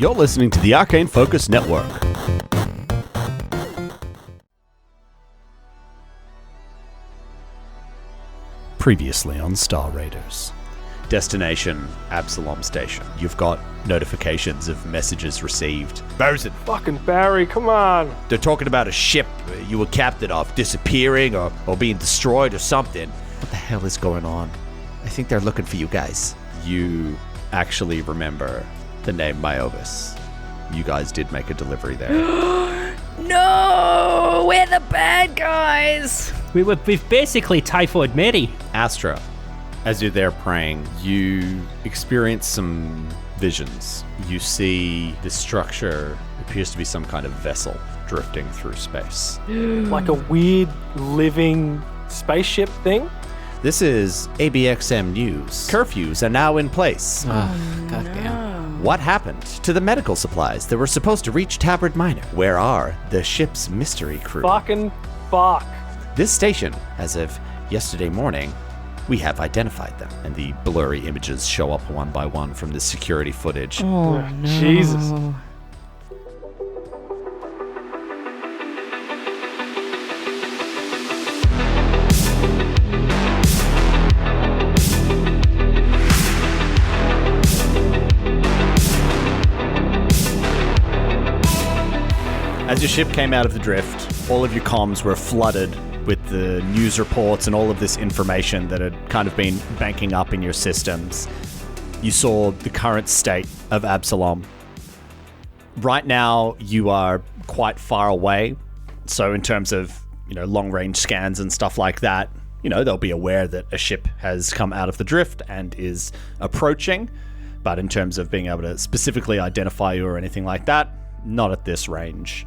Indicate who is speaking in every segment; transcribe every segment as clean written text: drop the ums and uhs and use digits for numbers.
Speaker 1: You're listening to the Arcane Focus Network. Previously on Star Raiders. Destination, Absalom Station. You've got notifications of messages received. Bosun.
Speaker 2: Fucking Barry, come on.
Speaker 1: They're talking about a ship you were captain of disappearing or being destroyed or something. What the hell is going on? I think they're looking for you guys. You actually remember the name Myovis. You guys did make a delivery there.
Speaker 3: No! We're the bad guys!
Speaker 4: We've basically typhoid Mary.
Speaker 1: Astra, as you're there praying, you experience some visions. You see this structure appears to be some kind of vessel drifting through space.
Speaker 2: Like a weird living spaceship thing?
Speaker 1: This is ABXM News. Curfews are now in place.
Speaker 3: Goddamn.
Speaker 1: What happened to the medical supplies that were supposed to reach Tabard Minor? Where are the ship's mystery crew?
Speaker 2: Fucking fuck.
Speaker 1: This station, as of yesterday morning, we have identified them. And the blurry images show up one by one from the security footage.
Speaker 3: Oh, no.
Speaker 2: Jesus.
Speaker 1: As your ship came out of the drift, all of your comms were flooded with the news reports and all of this information that had kind of been banking up in your systems. You saw the current state of Absalom. Right now, you are quite far away. So in terms of, long-range scans and stuff like that, they'll be aware that a ship has come out of the drift and is approaching. But in terms of being able to specifically identify you or anything like that, not at this range.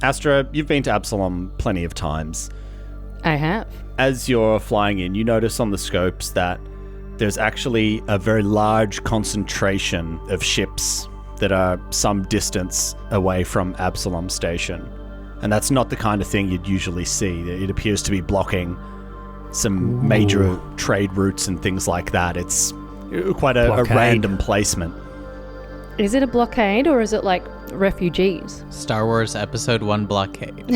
Speaker 1: Astra, you've been to Absalom plenty of times.
Speaker 3: I have.
Speaker 1: As you're flying in, you notice on the scopes that there's actually a very large concentration of ships that are some distance away from Absalom Station. And that's not the kind of thing you'd usually see. It appears to be blocking some major trade routes and things like that. It's quite a random placement.
Speaker 3: Is it a blockade or is it like refugees?
Speaker 5: Star Wars Episode 1 blockade.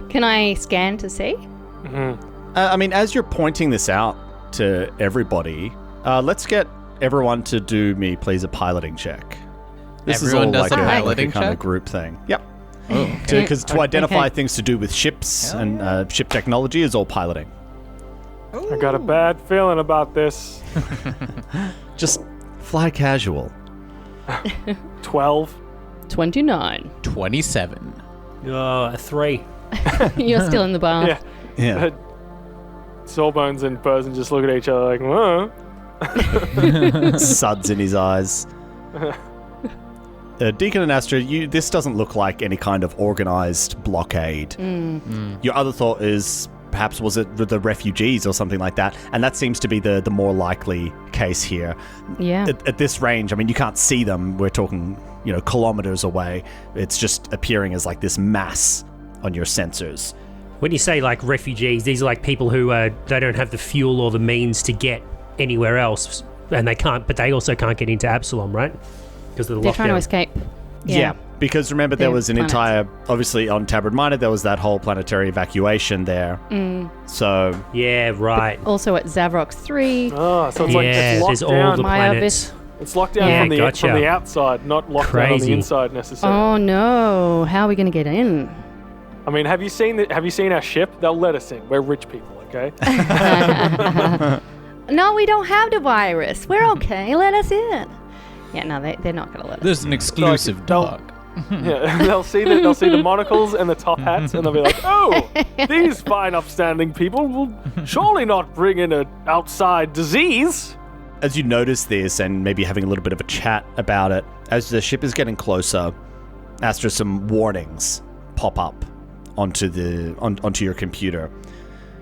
Speaker 3: Can I scan to see?
Speaker 2: Mm-hmm.
Speaker 1: As you're pointing this out to everybody, let's get everyone to do me, please, a piloting check. This
Speaker 5: Everyone
Speaker 1: is all
Speaker 5: does
Speaker 1: like
Speaker 5: a
Speaker 1: a
Speaker 5: piloting
Speaker 1: kind
Speaker 5: check?
Speaker 1: of group thing. Yep.
Speaker 5: Oh, okay.
Speaker 1: Because to identify
Speaker 3: Okay.
Speaker 1: things to do with ships and ship technology is all piloting.
Speaker 2: I got a bad feeling about this.
Speaker 1: Just fly casual.
Speaker 2: 12.
Speaker 3: 29.
Speaker 5: 27.
Speaker 4: Oh, a 3.
Speaker 3: You're still in the bar.
Speaker 2: Yeah.
Speaker 1: Yeah.
Speaker 2: Sawbones and Person just look at each other like, whoa.
Speaker 1: Suds in his eyes. Deacon and Astra, this doesn't look like any kind of organized blockade. Your other thought is perhaps was it the refugees or something like that, and that seems to be the more likely case here.
Speaker 3: Yeah.
Speaker 1: At this range, you can't see them. We're talking, kilometers away. It's just appearing as like this mass on your sensors.
Speaker 4: When you say like refugees, these are like people who they don't have the fuel or the means to get anywhere else, and but they also can't get into Absalom, right? Because of the
Speaker 3: They're
Speaker 4: lockdown.
Speaker 3: trying to escape.
Speaker 1: Yeah, because remember there
Speaker 3: They're
Speaker 1: was an
Speaker 3: planets.
Speaker 1: entire, obviously on Tabard Minor, there was that whole planetary evacuation there. So,
Speaker 4: Yeah, right.
Speaker 3: Also at Zavrox 3.
Speaker 2: Oh, so it's like
Speaker 4: Yeah,
Speaker 2: it's
Speaker 4: there's
Speaker 2: locked
Speaker 4: all
Speaker 2: down.
Speaker 4: the planets.
Speaker 2: It's locked down
Speaker 4: Yeah,
Speaker 2: from the
Speaker 4: gotcha.
Speaker 2: outside, not locked down on
Speaker 4: Crazy.
Speaker 2: the inside necessarily.
Speaker 3: Oh no, how are we going to get in?
Speaker 2: Have you seen our ship? They'll let us in. We're rich people, okay?
Speaker 3: No, we don't have the virus. We're okay. Let us in. Yeah, no, they're not going to let us.
Speaker 5: There's an exclusive dog.
Speaker 2: Yeah, they'll see the monocles and the top hats, and they'll be like, "Oh, these fine, upstanding people will surely not bring in an outside disease."
Speaker 1: as you notice this and maybe having a little bit of a chat about it, as the ship is getting closer, Astra, some warnings pop up onto your computer,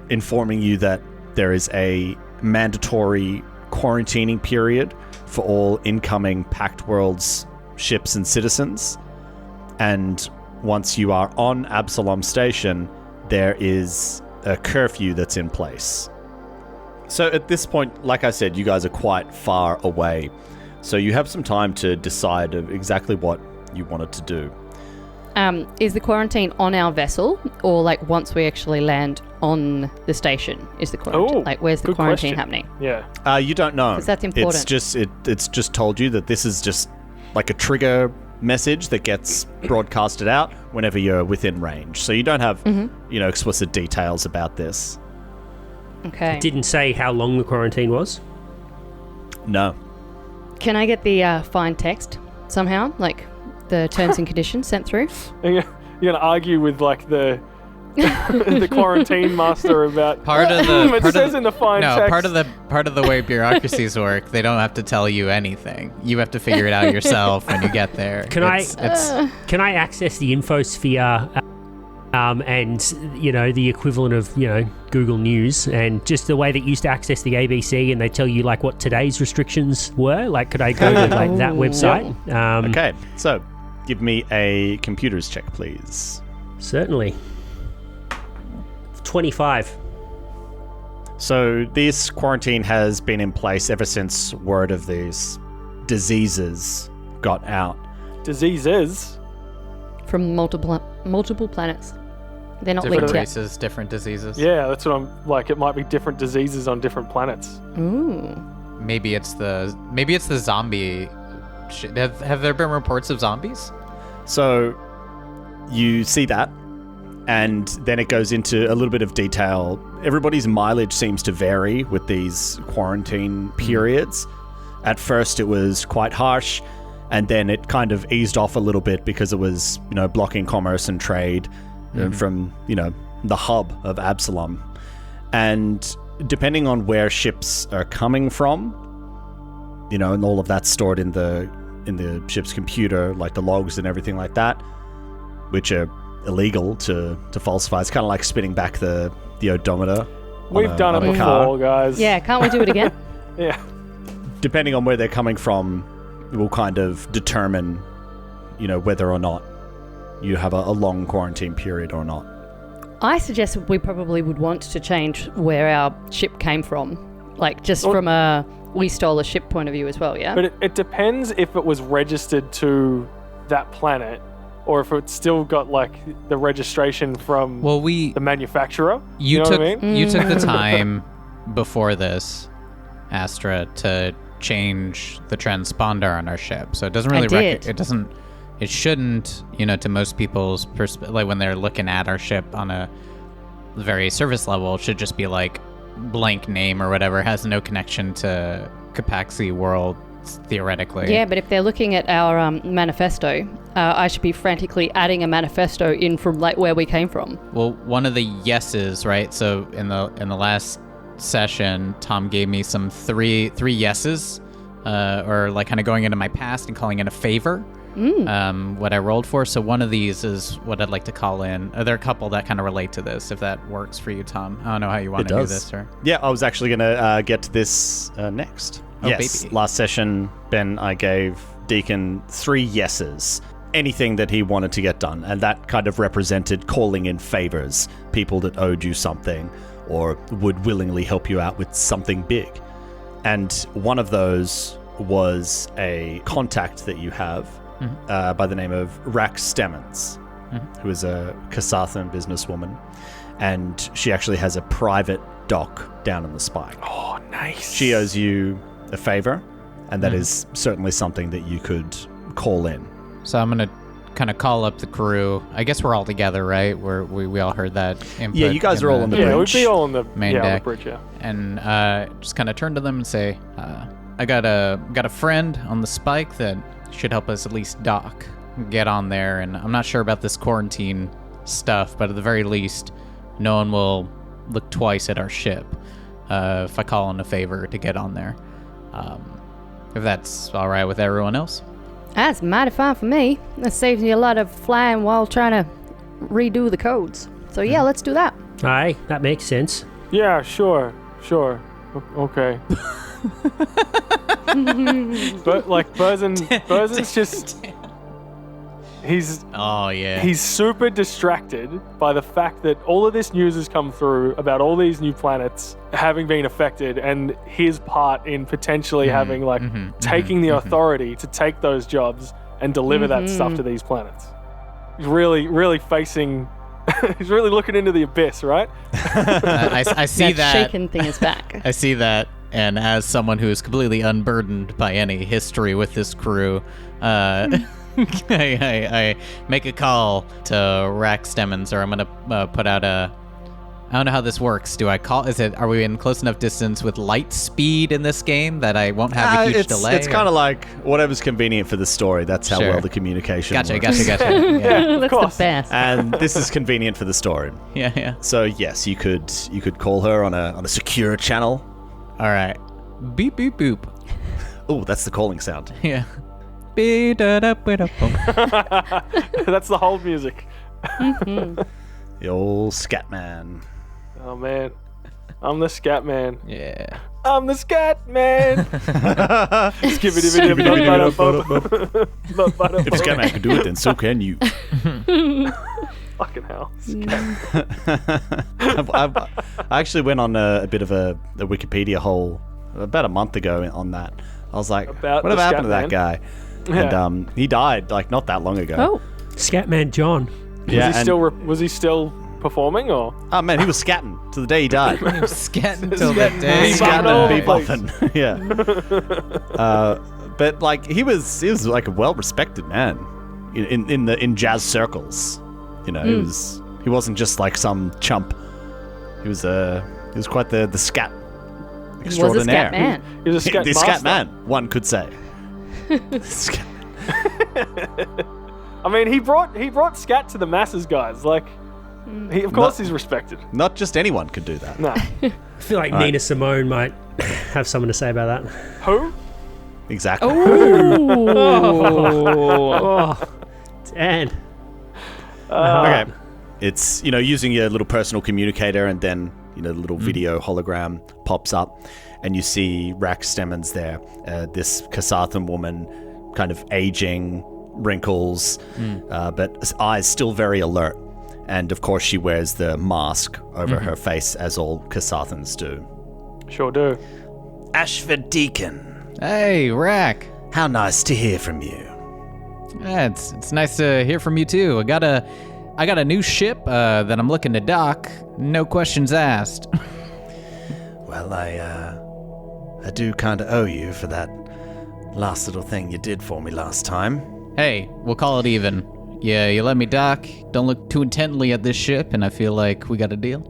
Speaker 1: informing you that there is a mandatory quarantining period for all incoming Pact Worlds ships and citizens. And once you are on Absalom Station, there is a curfew that's in place. So at this point, like I said, you guys are quite far away. So you have some time to decide of exactly what you wanted to do.
Speaker 3: Is the quarantine on our vessel, or like once we actually land on the station is the quarantine?
Speaker 2: Oh,
Speaker 3: like where's the
Speaker 2: good
Speaker 3: quarantine
Speaker 2: question.
Speaker 3: happening?
Speaker 2: Yeah.
Speaker 1: You don't know.
Speaker 3: 'Cause that's important.
Speaker 1: It's just told you that this is just like a trigger message that gets broadcasted out whenever you're within range. So you don't have, explicit details about this.
Speaker 3: Okay.
Speaker 4: Didn't say how long the quarantine was.
Speaker 1: No.
Speaker 3: Can I get the fine text somehow, like the terms and conditions sent through?
Speaker 2: You're gonna argue with like the the quarantine master about
Speaker 5: Part of the
Speaker 2: it says in the fine text.
Speaker 5: part of the way bureaucracies work, they don't have to tell you anything. You have to figure it out yourself when you get there.
Speaker 4: Can I access the infosphere and the equivalent of Google News, and just the way that you used to access the ABC and they tell you like what today's restrictions were? Like, could I go to like that website?
Speaker 1: Okay, so give me a computers check, please.
Speaker 4: Certainly. 25.
Speaker 1: So this quarantine has been in place ever since word of these diseases got out.
Speaker 2: Diseases.
Speaker 3: From multiple planets. They're not
Speaker 5: different
Speaker 3: linked yet.
Speaker 5: races, different diseases.
Speaker 2: Yeah, that's what I'm like. It might be different diseases on different planets.
Speaker 3: Ooh.
Speaker 5: Maybe it's the zombie. Have there been reports of zombies?
Speaker 1: So you see that, and then it goes into a little bit of detail. Everybody's mileage seems to vary with these quarantine periods. At first it was quite harsh, and then it kind of eased off a little bit because it was, blocking commerce and trade from, the hub of Absalom. And depending on where ships are coming from, and all of that's stored in the ship's computer, like the logs and everything like that, which are illegal to falsify. It's kind of like spinning back the odometer.
Speaker 2: We've done it before, guys.
Speaker 3: Yeah, can't we do it again?
Speaker 2: Yeah.
Speaker 1: Depending on where they're coming from, it will kind of determine, whether or not you have a long quarantine period or not.
Speaker 3: I suggest we probably would want to change where our ship came from. Like, just from a we stole a ship point of view as well, yeah?
Speaker 2: But it depends if it was registered to that planet, or if it's still got like the registration from the manufacturer.
Speaker 5: You
Speaker 2: know
Speaker 5: took
Speaker 2: what I mean?
Speaker 5: you took the time before this, Astra, to change the transponder on our ship, so it doesn't really. It shouldn't, to most people's perspective, like when they're looking at our ship on a very surface level, it should just be like blank name or whatever, has no connection to Capaxi world theoretically.
Speaker 3: Yeah, but if they're looking at our manifesto, I should be frantically adding a manifesto in from like where we came from.
Speaker 5: Well, one of the yeses, right? So in the last session, Tom gave me some three yeses, or like kind of going into my past and calling in a favor. What I rolled for. So one of these is what I'd like to call in. There are a couple that kind of relate to this, if that works for you, Tom. I don't know how you want to do this, or
Speaker 1: yeah, I was actually going to get to this next.
Speaker 5: Oh,
Speaker 1: yes,
Speaker 5: baby.
Speaker 1: Last session, Ben, I gave Deacon 3 yeses. Anything that he wanted to get done, and that kind of represented calling in favors, people that owed you something or would willingly help you out with something big. And one of those was a contact that you have by the name of Rax Stemmons, who is a Kasathan businesswoman, and she actually has a private dock down in the Spike.
Speaker 2: Oh, nice.
Speaker 1: She owes you a favor, and that is certainly something that you could call in.
Speaker 5: So I'm going to kind of call up the crew. I guess we're all together, right? We all heard that input.
Speaker 1: Yeah, you guys are all on the
Speaker 2: Yeah,
Speaker 1: bridge.
Speaker 2: we'd be all on the
Speaker 5: main
Speaker 2: on
Speaker 5: deck.
Speaker 2: the bridge, yeah.
Speaker 5: And just kind of turn to them and say, I got a friend on the Spike that should help us at least dock, get on there. And I'm not sure about this quarantine stuff, but at the very least, no one will look twice at our ship if I call in a favor to get on there. If that's all right with everyone else.
Speaker 3: That's mighty fine for me. That saves me a lot of flying while trying to redo the codes. So yeah, let's do that.
Speaker 4: Aye, that makes sense.
Speaker 2: Yeah, sure. Okay. But like Burzen's just He's super distracted by the fact that all of this news has come through about all these new planets having been affected, and his part in potentially having taking the authority to take those jobs and deliver that stuff to these planets. He's really facing. He's really looking into the abyss, right?
Speaker 5: I see that.
Speaker 3: Shaken thing is back.
Speaker 5: I see that, and as someone who is completely unburdened by any history with this crew, I make a call to Rax Stemmons, or I'm gonna put out a. I don't know how this works. Do I call? Are we in close enough distance with light speed in this game that I won't have a huge delay?
Speaker 1: It's kind of like whatever's convenient for the story. That's how well the communication works.
Speaker 5: Gotcha.
Speaker 3: Yeah. That's the best.
Speaker 1: And this is convenient for the story.
Speaker 5: Yeah.
Speaker 1: So yes, you could call her on a secure channel.
Speaker 5: All right. Beep beep boop.
Speaker 1: Oh, that's the calling sound.
Speaker 5: Yeah.
Speaker 2: That's the whole music.
Speaker 1: The old scat man.
Speaker 2: Oh man, I'm the scat man.
Speaker 5: Yeah.
Speaker 2: I'm the scat man.
Speaker 1: If scat man can do it, then so can you.
Speaker 2: Fucking hell.
Speaker 1: I actually went on a bit of a Wikipedia hole about a month ago on that. I was like, what happened to that guy?
Speaker 2: Yeah.
Speaker 1: And he died like not that long ago.
Speaker 3: Oh,
Speaker 4: Scatman John.
Speaker 2: Was he still performing, or?
Speaker 1: Oh man, he was scatting to the day he died.
Speaker 5: Scatting till the day.
Speaker 1: Scatting and bebopping. Yeah. But like he was like a well-respected man in jazz circles. You know, he wasn't just like some chump. He was quite the scat extraordinaire.
Speaker 3: He was a scat man.
Speaker 2: He was a scat
Speaker 1: the
Speaker 2: master.
Speaker 1: scat man, one could say. Scat.
Speaker 2: I mean, he brought scat to the masses, guys. Like, of course he's respected.
Speaker 1: Not just anyone could do that.
Speaker 2: No.
Speaker 4: I feel like Nina Simone might have something to say about that.
Speaker 2: Who?
Speaker 1: Exactly.
Speaker 4: Oh, Dan.
Speaker 1: Okay. It's, using your little personal communicator, and then, the little video hologram pops up, and you see Rax Stemmons there. This Kasathan woman, kind of aging, wrinkles, but eyes still very alert. And of course, she wears the mask over her face, as all Kasathans do.
Speaker 2: Sure do.
Speaker 1: Ashford Deacon.
Speaker 5: Hey, Rack.
Speaker 1: How nice to hear from you.
Speaker 5: Yeah, it's nice to hear from you too. I got a new ship that I'm looking to dock. No questions asked.
Speaker 1: Well, I do kind of owe you for that last little thing you did for me last time.
Speaker 5: Hey, we'll call it even. Yeah, you let me dock. Don't look too intently at this ship, and I feel like we got a deal.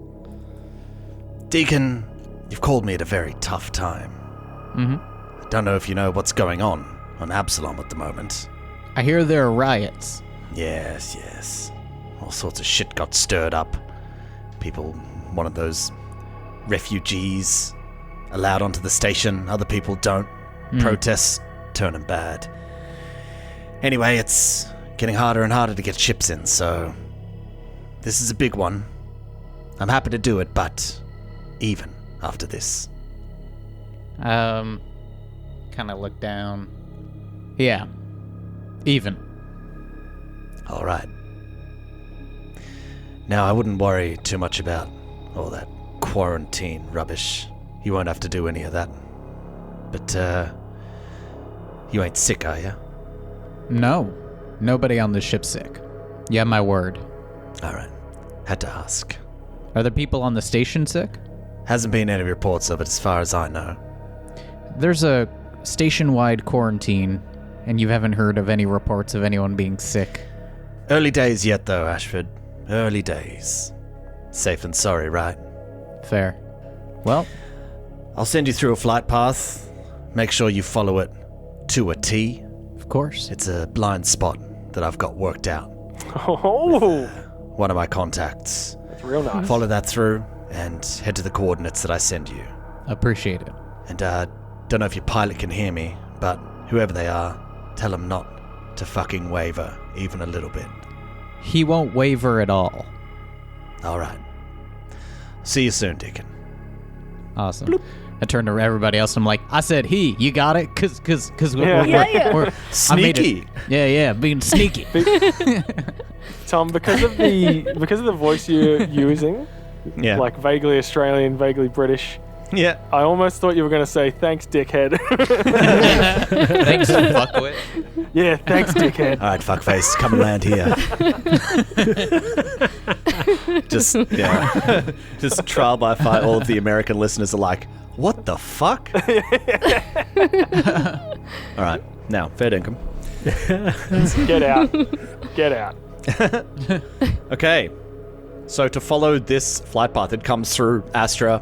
Speaker 1: Deacon, you've called me at a very tough time. I don't know if you know what's going on Absalom at the moment.
Speaker 5: I hear there are riots.
Speaker 1: Yes. All sorts of shit got stirred up. People, one of those refugees, allowed onto the station. Other people don't. Protests turning bad. Anyway, it's getting harder and harder to get ships in, so this is a big one. I'm happy to do it, but even after this.
Speaker 5: Kind of look down. Yeah. Even.
Speaker 1: All right. Now, I wouldn't worry too much about all that quarantine rubbish. You won't have to do any of that. But, you ain't sick, are you?
Speaker 5: No. Nobody on this ship's sick. You have my word.
Speaker 1: All right. Had to ask.
Speaker 5: Are there people on the station sick?
Speaker 1: Hasn't been any reports of it as far as I know.
Speaker 5: There's a station-wide quarantine, and you haven't heard of any reports of anyone being sick.
Speaker 1: Early days yet, though, Ashford. Early days. Safe and sorry, right?
Speaker 5: Fair. Well,
Speaker 1: I'll send you through a flight path. Make sure you follow it to a T.
Speaker 5: of course.
Speaker 1: It's a blind spot that I've got worked out.
Speaker 2: Oh,
Speaker 1: One of my contacts.
Speaker 2: that's real nice.
Speaker 1: Follow that through and head to the coordinates that I send you.
Speaker 5: Appreciate it.
Speaker 1: And don't know if your pilot can hear me, but whoever they are, tell them not to fucking waver even a little bit.
Speaker 5: He won't waver at all.
Speaker 1: All right. See you soon, Deacon.
Speaker 5: Awesome.
Speaker 2: Bloop.
Speaker 5: I turn to everybody else and I'm like, I said he, you got it? Cause we're
Speaker 1: Sneaky.
Speaker 5: Yeah, being sneaky.
Speaker 2: Tom, because of the voice you're using, like vaguely Australian, vaguely British.
Speaker 1: Yeah.
Speaker 2: I almost thought you were going to say, thanks, dickhead.
Speaker 5: Thanks, fuckwit.
Speaker 2: Yeah, thanks, dickhead.
Speaker 1: All right, fuckface, come and land here. Just trial by fire. All of the American listeners are like, what the fuck? All right, now, fair dinkum.
Speaker 2: Get out.
Speaker 1: Okay, so to follow this flight path, it comes through Astra.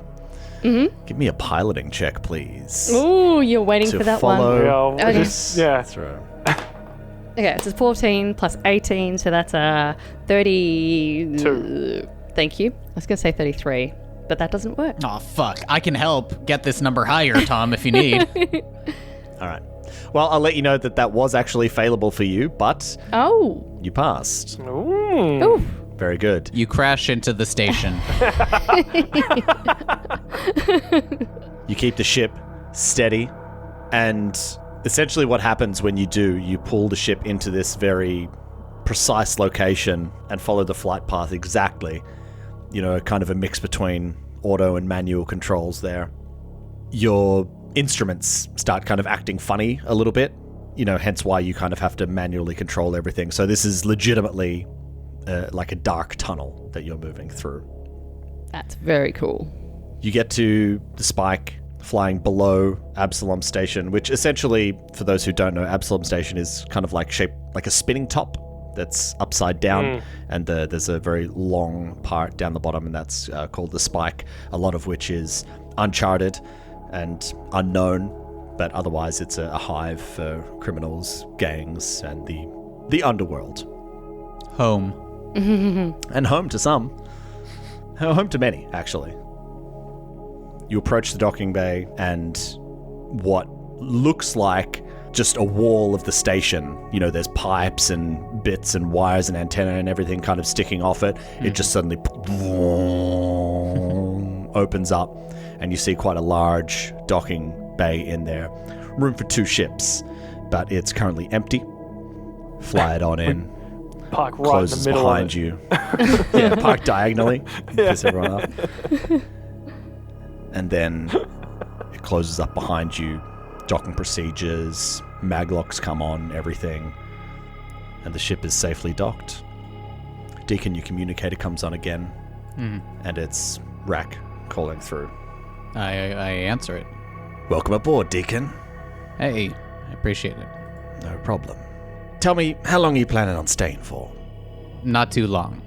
Speaker 1: Mm-hmm. Give me a piloting check, please.
Speaker 3: Ooh, you're waiting for that one.
Speaker 2: Okay.
Speaker 3: Okay, it's 14 plus 18, so that's 32. Thank you. I was going to say 33, but that doesn't work.
Speaker 5: Oh, fuck. I can help get this number higher, Tom, if you need.
Speaker 1: All right. Well, I'll let you know that was actually failable for you, but you passed.
Speaker 2: Ooh.
Speaker 1: Very good.
Speaker 5: You crash into the station.
Speaker 1: You keep the ship steady, and essentially what happens when you do, you pull the ship into this very precise location and follow the flight path exactly. You know, kind of a mix between auto and manual controls there. Your instruments start kind of acting funny a little bit, you know, hence why you kind of have to manually control everything. So this is legitimately like a dark tunnel that you're moving through.
Speaker 3: That's very cool.
Speaker 1: You get to the spike flying below Absalom Station, which essentially, for those who don't know, Absalom Station is kind of like shaped like a spinning top that's upside down, and there's a very long part down the bottom, and that's called the spike, a lot of which is uncharted and unknown, but otherwise it's a hive for criminals, gangs, and the underworld.
Speaker 5: Home.
Speaker 1: And home to some. Home to many, actually. You approach the docking bay, and what looks like just a wall of the station, you know, there's pipes and bits and wires and antenna and everything kind of sticking off it. It just suddenly opens up, and you see quite a large docking bay in there. Room for 2 ships, but it's currently empty. Fly it on in.
Speaker 2: Park right
Speaker 1: Closes
Speaker 2: in the middle
Speaker 1: behind you. Yeah, park diagonally. Piss everyone off. And then it closes up behind you. Docking procedures, maglocks come on, everything. And the ship is safely docked. Deacon, your communicator comes on again. And it's Rack calling through.
Speaker 5: I answer it.
Speaker 1: Welcome aboard, Deacon.
Speaker 5: Hey, I appreciate it.
Speaker 1: No problem. Tell me, how long are you planning on staying for?
Speaker 5: Not too long.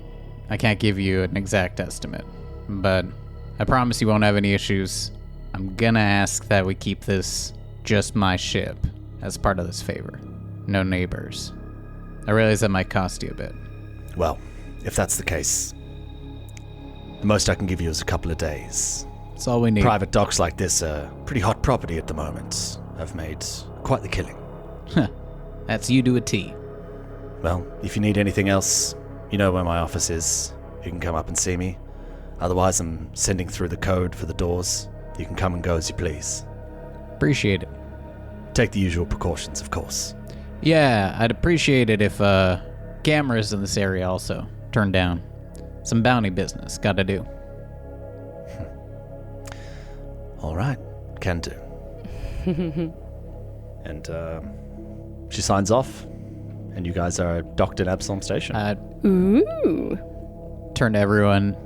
Speaker 5: I can't give you an exact estimate, but I promise you won't have any issues. I'm gonna ask that we keep this just my ship as part of this favor. No neighbors. I realize that might cost you a bit.
Speaker 1: Well, if that's the case, the most I can give you is a couple of days.
Speaker 5: That's all we need.
Speaker 1: Private docks like this are pretty hot property at the moment. I've made quite the killing.
Speaker 5: That's you to a T.
Speaker 1: Well, if you need anything else, you know where my office is. You can come up and see me. Otherwise, I'm sending through the code for the doors. You can come and go as you please.
Speaker 5: Appreciate it.
Speaker 1: Take the usual precautions, of course.
Speaker 5: Yeah, I'd appreciate it if cameras in this area also turned down. Some bounty business, gotta do.
Speaker 1: All right, can do. And she signs off, and you guys are docked at Absalom Station.
Speaker 3: Ooh.
Speaker 5: Turn to everyone.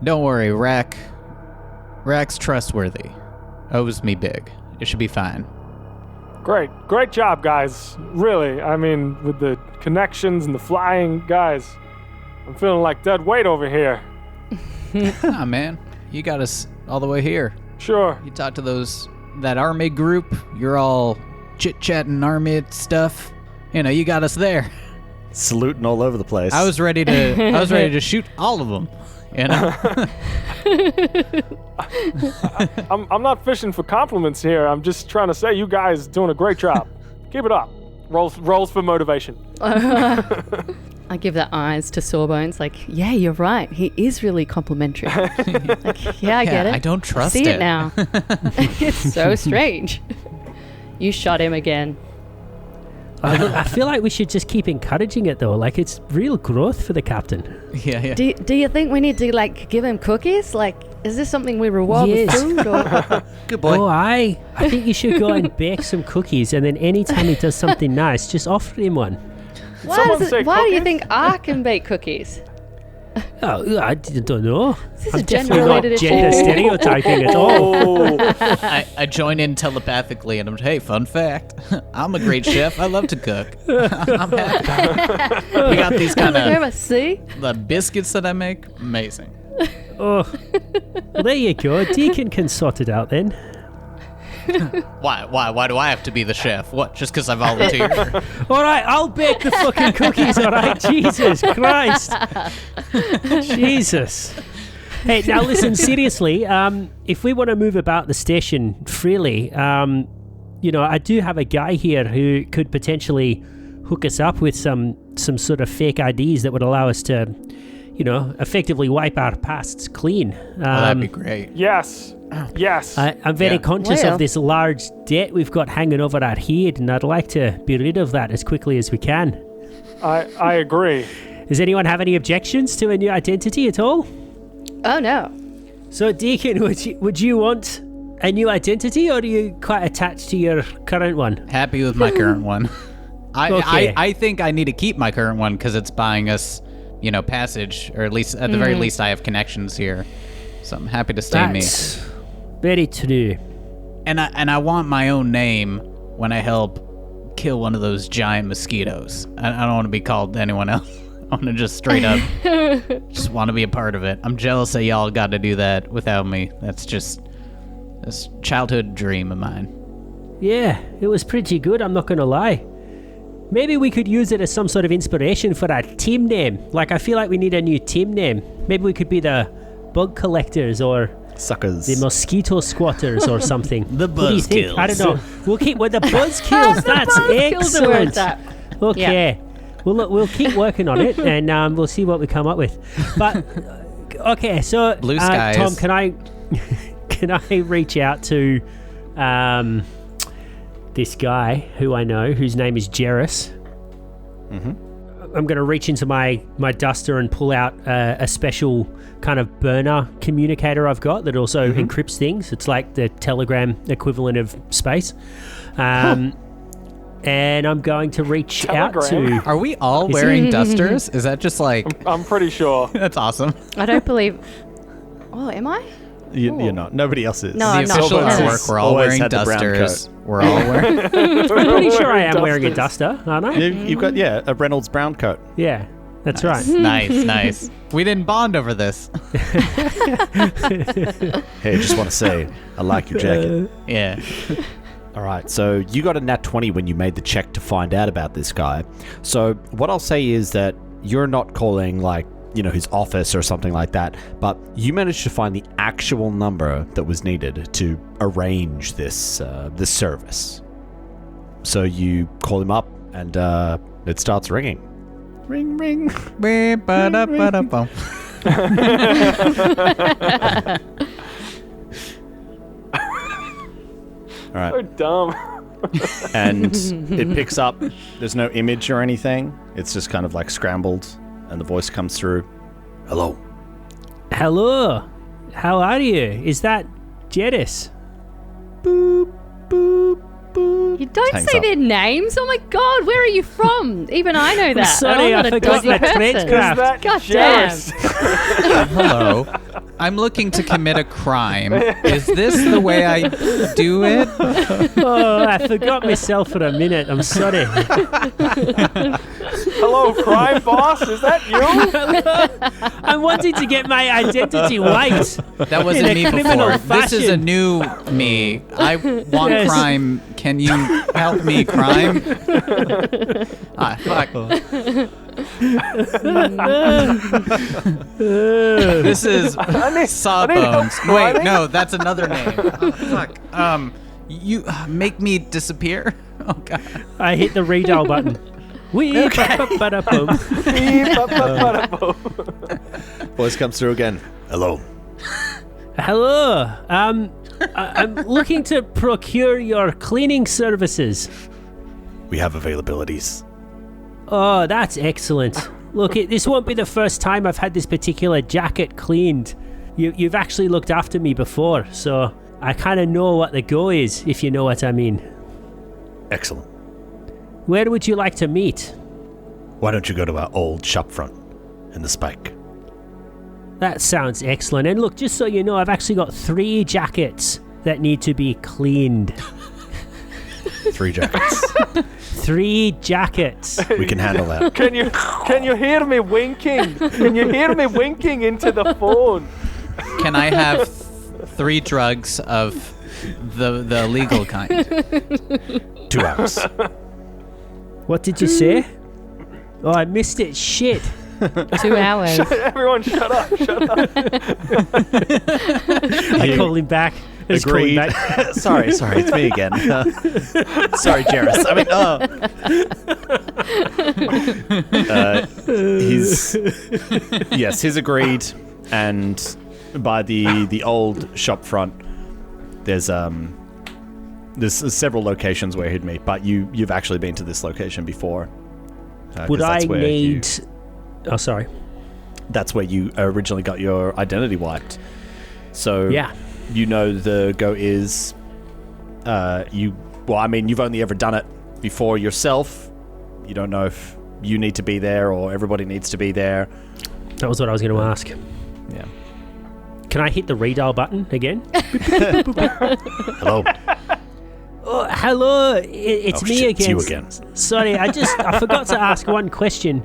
Speaker 5: Don't worry, Rack's trustworthy. Owes me big. It should be fine.
Speaker 2: Great job, guys. Really, I mean, with the connections and the flying, guys, I'm feeling like dead weight over here.
Speaker 5: Ah, man, you got us all the way here.
Speaker 2: Sure.
Speaker 5: You talked to that army group. You're all chit-chatting army stuff. You know, you got us there.
Speaker 1: Saluting all over the place.
Speaker 5: I was ready to shoot all of them. You know.
Speaker 2: I'm not fishing for compliments here. I'm just trying to say you guys doing a great job. Keep it up. Rolls for motivation.
Speaker 3: I I give the eyes to Sawbones, like, yeah, you're right. He is really complimentary. Like, yeah, I get it.
Speaker 5: I don't trust
Speaker 3: See it now. It's so strange. You shot him again.
Speaker 4: I feel like we should just keep encouraging it, though. Like, it's real growth for the captain.
Speaker 5: Yeah.
Speaker 3: Do you think we need to, like, give him cookies? Like, is this something we reward with food? Or?
Speaker 1: Good boy.
Speaker 4: Oh, I think you should go and bake some cookies, and then anytime he does something nice, just offer him one.
Speaker 3: Why do you think I can bake cookies?
Speaker 4: Oh, I don't know.
Speaker 3: This is
Speaker 4: I'm
Speaker 3: a
Speaker 4: definitely not
Speaker 3: gender-related
Speaker 4: gender
Speaker 3: issue.
Speaker 4: stereotyping at all.
Speaker 5: I join in telepathically and I'm, hey, fun fact. I'm a great chef. I love to cook. I'm happy. We got these kind of
Speaker 3: See?
Speaker 5: the biscuits that I make. Amazing.
Speaker 4: Oh, well, there you go. Deacon can sort it out then.
Speaker 5: Why do I have to be the chef? What? Just because I volunteered?
Speaker 4: All right, I'll bake the fucking cookies. All right, Jesus Christ, Jesus. Hey, now listen seriously. If we want to move about the station freely, I do have a guy here who could potentially hook us up with some sort of fake IDs that would allow us to, effectively wipe our pasts clean.
Speaker 5: That'd be great.
Speaker 2: Yes.
Speaker 4: I'm very conscious of this large debt we've got hanging over our head, and I'd like to be rid of that as quickly as we can.
Speaker 2: I agree.
Speaker 4: Does anyone have any objections to a new identity at all?
Speaker 3: Oh, no.
Speaker 4: So, Deacon, would you want a new identity, or are you quite attached to your current one?
Speaker 5: Happy with my current one.
Speaker 4: Okay.
Speaker 5: I think I need to keep my current one because it's buying us, passage, or at least at the very least I have connections here. So I'm happy to stay me.
Speaker 4: Very true.
Speaker 5: And I want my own name when I help kill one of those giant mosquitoes. I don't want to be called anyone else. I want to just straight up just want to be a part of it. I'm jealous that y'all got to do that without me. That's just this childhood dream of mine.
Speaker 4: Yeah, it was pretty good, I'm not going to lie. Maybe we could use it as some sort of inspiration for our team name. Like, I feel like we need a new team name. Maybe we could be the Bug Collectors or
Speaker 1: Suckers.
Speaker 4: the Mosquito Squatters or something.
Speaker 5: The
Speaker 4: What do you think?
Speaker 5: Buzzkills.
Speaker 4: I don't know. We'll keep with the Buzzkills. That's
Speaker 3: Buzzkills are worth
Speaker 4: excellent.
Speaker 3: that.
Speaker 4: Okay. We'll keep working on it, and we'll see what we come up with. But okay, so
Speaker 5: Blue skies.
Speaker 4: Tom, can I reach out to this guy who I know, whose name is Jerris? I'm going to reach into my duster and pull out a special kind of burner communicator I've got that also encrypts things. It's like the Telegram equivalent of space. And I'm going to reach out to...
Speaker 5: Are we all wearing dusters? Is that just like...
Speaker 2: I'm pretty sure.
Speaker 5: That's awesome.
Speaker 3: I don't believe... Oh, am I?
Speaker 1: You're not. Nobody else is.
Speaker 3: No,
Speaker 5: The
Speaker 3: I'm not.
Speaker 5: official
Speaker 3: No.
Speaker 5: artwork, we're all
Speaker 1: Always
Speaker 5: wearing
Speaker 1: had the brown
Speaker 5: dusters. We're all wearing...
Speaker 4: I'm pretty sure I am
Speaker 2: Dusters.
Speaker 4: wearing a duster, aren't I?
Speaker 1: You've got, a Reynolds brown coat.
Speaker 4: Yeah, that's right.
Speaker 5: Nice. We didn't bond over this.
Speaker 1: Hey, I just want to say, I like your jacket.
Speaker 5: Yeah.
Speaker 1: All right, so you got a nat 20 when you made the check to find out about this guy. So what I'll say is that you're not calling, like, his office or something like that, but you managed to find the actual number that was needed to arrange this this service. So you call him up, and it starts ringing. Ring, ring.
Speaker 5: Ba-da-ba-da-bum.
Speaker 1: All right.
Speaker 2: So dumb.
Speaker 1: And it picks up. There's no image or anything. It's just kind of like scrambled, and the voice comes through. Hello.
Speaker 4: Hello. How are you? Is that Jedis?
Speaker 1: Boop, boop, boop.
Speaker 3: You don't
Speaker 1: Hangs
Speaker 3: say
Speaker 1: up.
Speaker 3: their names. Oh my god, where are you from? Even I know that.
Speaker 4: sorry,
Speaker 3: I'm
Speaker 4: I
Speaker 3: not a
Speaker 4: forgot
Speaker 3: dodgy
Speaker 4: my
Speaker 3: person.
Speaker 4: tradecraft.
Speaker 2: Is that
Speaker 3: God
Speaker 2: Jerris?
Speaker 5: Hello. I'm looking to commit a crime. Is this the way I do it?
Speaker 4: Oh, I forgot myself for a minute. I'm sorry.
Speaker 2: Hello, crime boss. Is that you?
Speaker 4: I'm wanting to get my identity wiped.
Speaker 5: That wasn't
Speaker 4: In a
Speaker 5: me
Speaker 4: criminal
Speaker 5: before. This is a
Speaker 4: fashion.
Speaker 5: new me. I want
Speaker 4: Yes.
Speaker 5: crime. Can you help me crime? Fuck. This is Sawbones. Wait, no, that's another name. Oh, fuck. You make me disappear? Oh, God.
Speaker 4: I hit the redial button.
Speaker 1: Voice comes through again. Hello.
Speaker 4: Hello. I'm looking to procure your cleaning services.
Speaker 1: We have availabilities.
Speaker 4: Oh, that's excellent. Look, this won't be the first time I've had this particular jacket cleaned. You've actually looked after me before, so I kind of know what the go is, if you know what I mean.
Speaker 1: Excellent.
Speaker 4: Where would you like to meet?
Speaker 1: Why don't you go to our old shop front in the Spike?
Speaker 4: That sounds excellent. And look, just so you know, I've actually got 3 jackets that need to be cleaned.
Speaker 1: 3 jackets.
Speaker 4: 3 jackets.
Speaker 1: We can handle that.
Speaker 2: Can you hear me winking? Can you hear me winking into the phone?
Speaker 5: Can I have 3 drugs of the legal kind?
Speaker 1: 2 hours.
Speaker 4: What did you say? Oh, I missed it. Shit.
Speaker 3: 2 hours.
Speaker 2: Everyone shut up.
Speaker 4: I call him back.
Speaker 1: Agreed. Sorry, it's me again. Sorry, Jairus. I mean, he's agreed. And by the old shop front, there's several locations where he'd meet, but you've actually been to this location before.
Speaker 4: Would I need... Oh, sorry.
Speaker 1: That's where you originally got your identity wiped. So
Speaker 4: yeah,
Speaker 1: you know the go is you've only ever done it before yourself. You don't know if you need to be there or everybody needs to be there.
Speaker 4: That was what I was going to ask.
Speaker 1: Yeah.
Speaker 4: Can I hit the redial button again?
Speaker 1: Hello.
Speaker 4: Oh, hello. It's me again.
Speaker 1: It's you again.
Speaker 4: Sorry, I forgot to ask one question.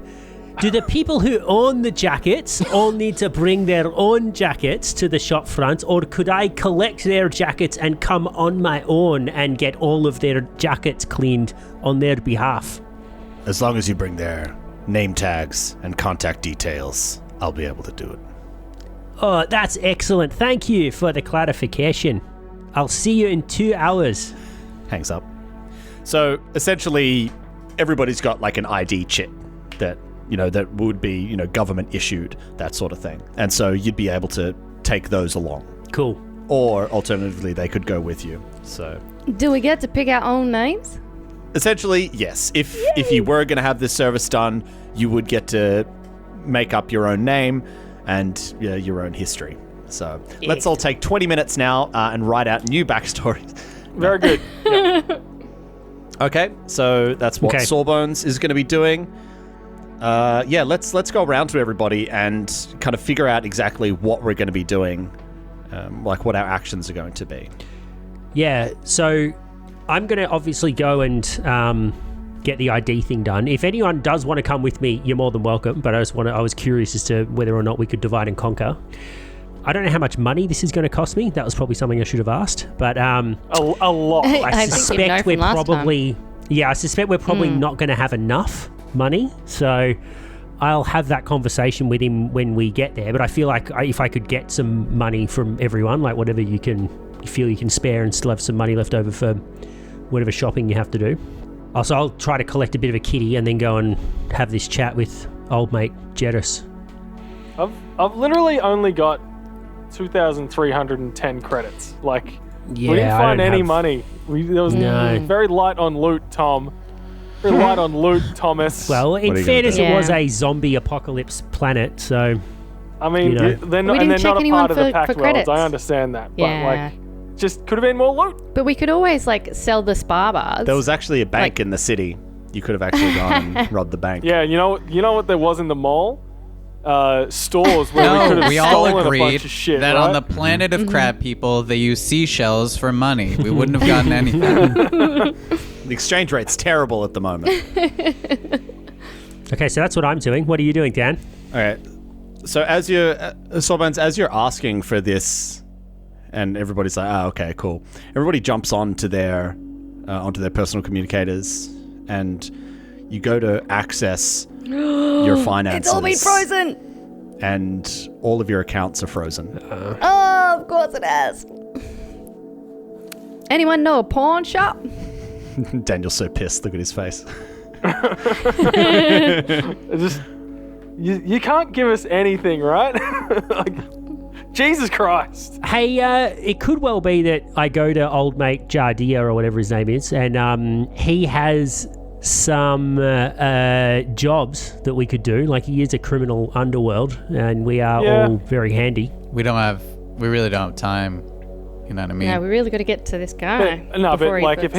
Speaker 4: Do the people who own the jackets all need to bring their own jackets to the shop front, or could I collect their jackets and come on my own and get all of their jackets cleaned on their behalf?
Speaker 1: As long as you bring their name tags and contact details, I'll be able to do it.
Speaker 4: Oh, that's excellent. Thank you for the clarification. I'll see you in 2 hours.
Speaker 1: Hangs up. So essentially, everybody's got like an ID chip that would be, government issued, that sort of thing. And so you'd be able to take those along.
Speaker 4: Cool.
Speaker 1: Or alternatively, they could go with you. So
Speaker 3: do we get to pick our own names?
Speaker 1: Essentially, yes. If you were going to have this service done, you would get to make up your own name and your own history. So let's all take 20 minutes now and write out new backstories.
Speaker 2: Very good. Yep.
Speaker 1: Okay, so that's what Sawbones is going to be doing. Let's go around to everybody and kind of figure out exactly what we're going to be doing, like what our actions are going to be.
Speaker 4: Yeah, so I'm going to obviously go and get the ID thing done. If anyone does want to come with me, you're more than welcome, but I was curious as to whether or not we could divide and conquer. I don't know how much money this is going to cost me. That was probably something I should have asked, but
Speaker 2: a lot.
Speaker 3: I suspect we're probably
Speaker 4: not going to have enough money, so I'll have that conversation with him when we get there. But I feel like if I could get some money from everyone, like whatever you feel you can spare and still have some money left over for whatever shopping you have to do. Also, I'll try to collect a bit of a kitty and then go and have this chat with old mate Jedis.
Speaker 2: I've literally only got 2,310 credits. Like, we didn't find any money. There was very light on loot, Tom. Very light on loot, Thomas.
Speaker 4: Well, in fairness, it was a zombie apocalypse planet, so...
Speaker 2: I mean, they're not a part of the Pact Worlds. I understand that.
Speaker 3: Yeah.
Speaker 2: But, just could have been more loot.
Speaker 3: But we could always, sell the spa bars.
Speaker 1: There was actually a bank in the city. You could have actually gone and robbed the bank.
Speaker 2: Yeah, you know what there was in the mall? Stores where we could have stolen a bunch of shit,
Speaker 5: that
Speaker 2: right?
Speaker 5: on the planet of crab people, they use seashells for money. We wouldn't have gotten anything.
Speaker 1: The exchange rate's terrible at the moment.
Speaker 4: Okay, so that's what I'm doing. What are you doing, Dan?
Speaker 1: All right. So as you're asking for this, and everybody's like, "Oh, okay, cool." Everybody jumps onto their personal communicators, and you go to access your finances.
Speaker 3: It's all been frozen.
Speaker 1: And all of your accounts are frozen.
Speaker 3: Oh, of course it has. Anyone know a pawn shop?
Speaker 1: Daniel's so pissed. Look at his face.
Speaker 2: Just you can't give us anything, right? Like, Jesus Christ.
Speaker 4: Hey, it could well be that I go to old mate Jardia or whatever his name is, and he has some jobs that we could do. Like, he is a criminal underworld, and we are all very handy.
Speaker 5: We really don't have time. You know what I mean?
Speaker 3: Yeah, we really got to get to this guy.
Speaker 2: But like, if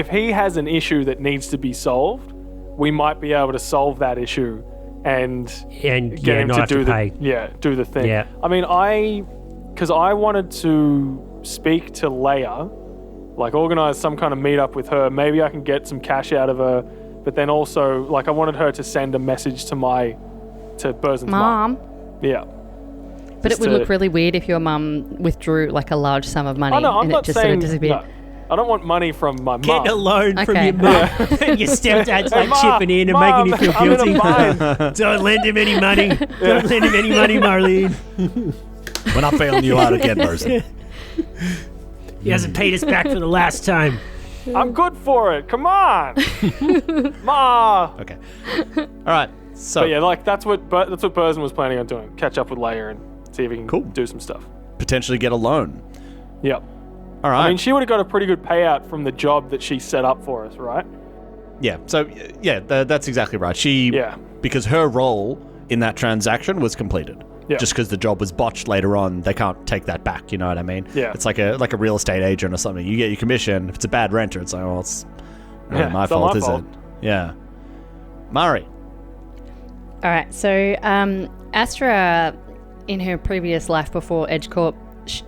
Speaker 2: he has an issue that needs to be solved, we might be able to solve that issue and get him
Speaker 4: not
Speaker 2: to do
Speaker 4: pay.
Speaker 2: do the thing.
Speaker 4: Yeah.
Speaker 2: I mean, because I wanted to speak to Leia, like organize some kind of meetup with her. Maybe I can get some cash out of her, but then also, like, I wanted her to send a message to Burzen's mom. Yeah.
Speaker 3: But it would look really weird if your mum withdrew like a large sum of money
Speaker 2: I'm
Speaker 3: and
Speaker 2: not
Speaker 3: it just
Speaker 2: saying,
Speaker 3: sort of disappeared.
Speaker 2: No, I don't want money from my mum.
Speaker 4: Get a loan from
Speaker 3: Okay.
Speaker 4: your mum. Your stepdad's like
Speaker 2: Ma,
Speaker 4: chipping in and
Speaker 2: Mom,
Speaker 4: making you feel
Speaker 2: I'm in a
Speaker 4: guilty.
Speaker 2: bind.
Speaker 4: Don't lend him any money. Don't lend him any money, Marlene.
Speaker 1: We're not bailing you out again, Burzen.
Speaker 4: He hasn't paid us back for the last time.
Speaker 2: I'm good for it. Come on, Ma.
Speaker 1: Okay. All right. So
Speaker 2: But yeah, like that's what Burzen was planning on doing. Catch up with Leia and see if he can do some stuff.
Speaker 1: potentially get a loan.
Speaker 2: Yep.
Speaker 1: All right.
Speaker 2: I mean, she would have got a pretty good payout from the job that she set up for us, right?
Speaker 1: Yeah. So yeah, that's exactly right. Because her role in that transaction was completed.
Speaker 2: Yeah.
Speaker 1: Just because the job was botched later on, they can't take that back. You know what I mean?
Speaker 2: Yeah.
Speaker 1: It's like a real estate agent or something. You get your commission. If it's a bad renter, it's like, well, it's not my
Speaker 2: it's not
Speaker 1: fault,
Speaker 2: my
Speaker 1: is
Speaker 2: fault.
Speaker 1: it? Yeah. Mari.
Speaker 3: All right, so Astra, in her previous life before EdgeCorp,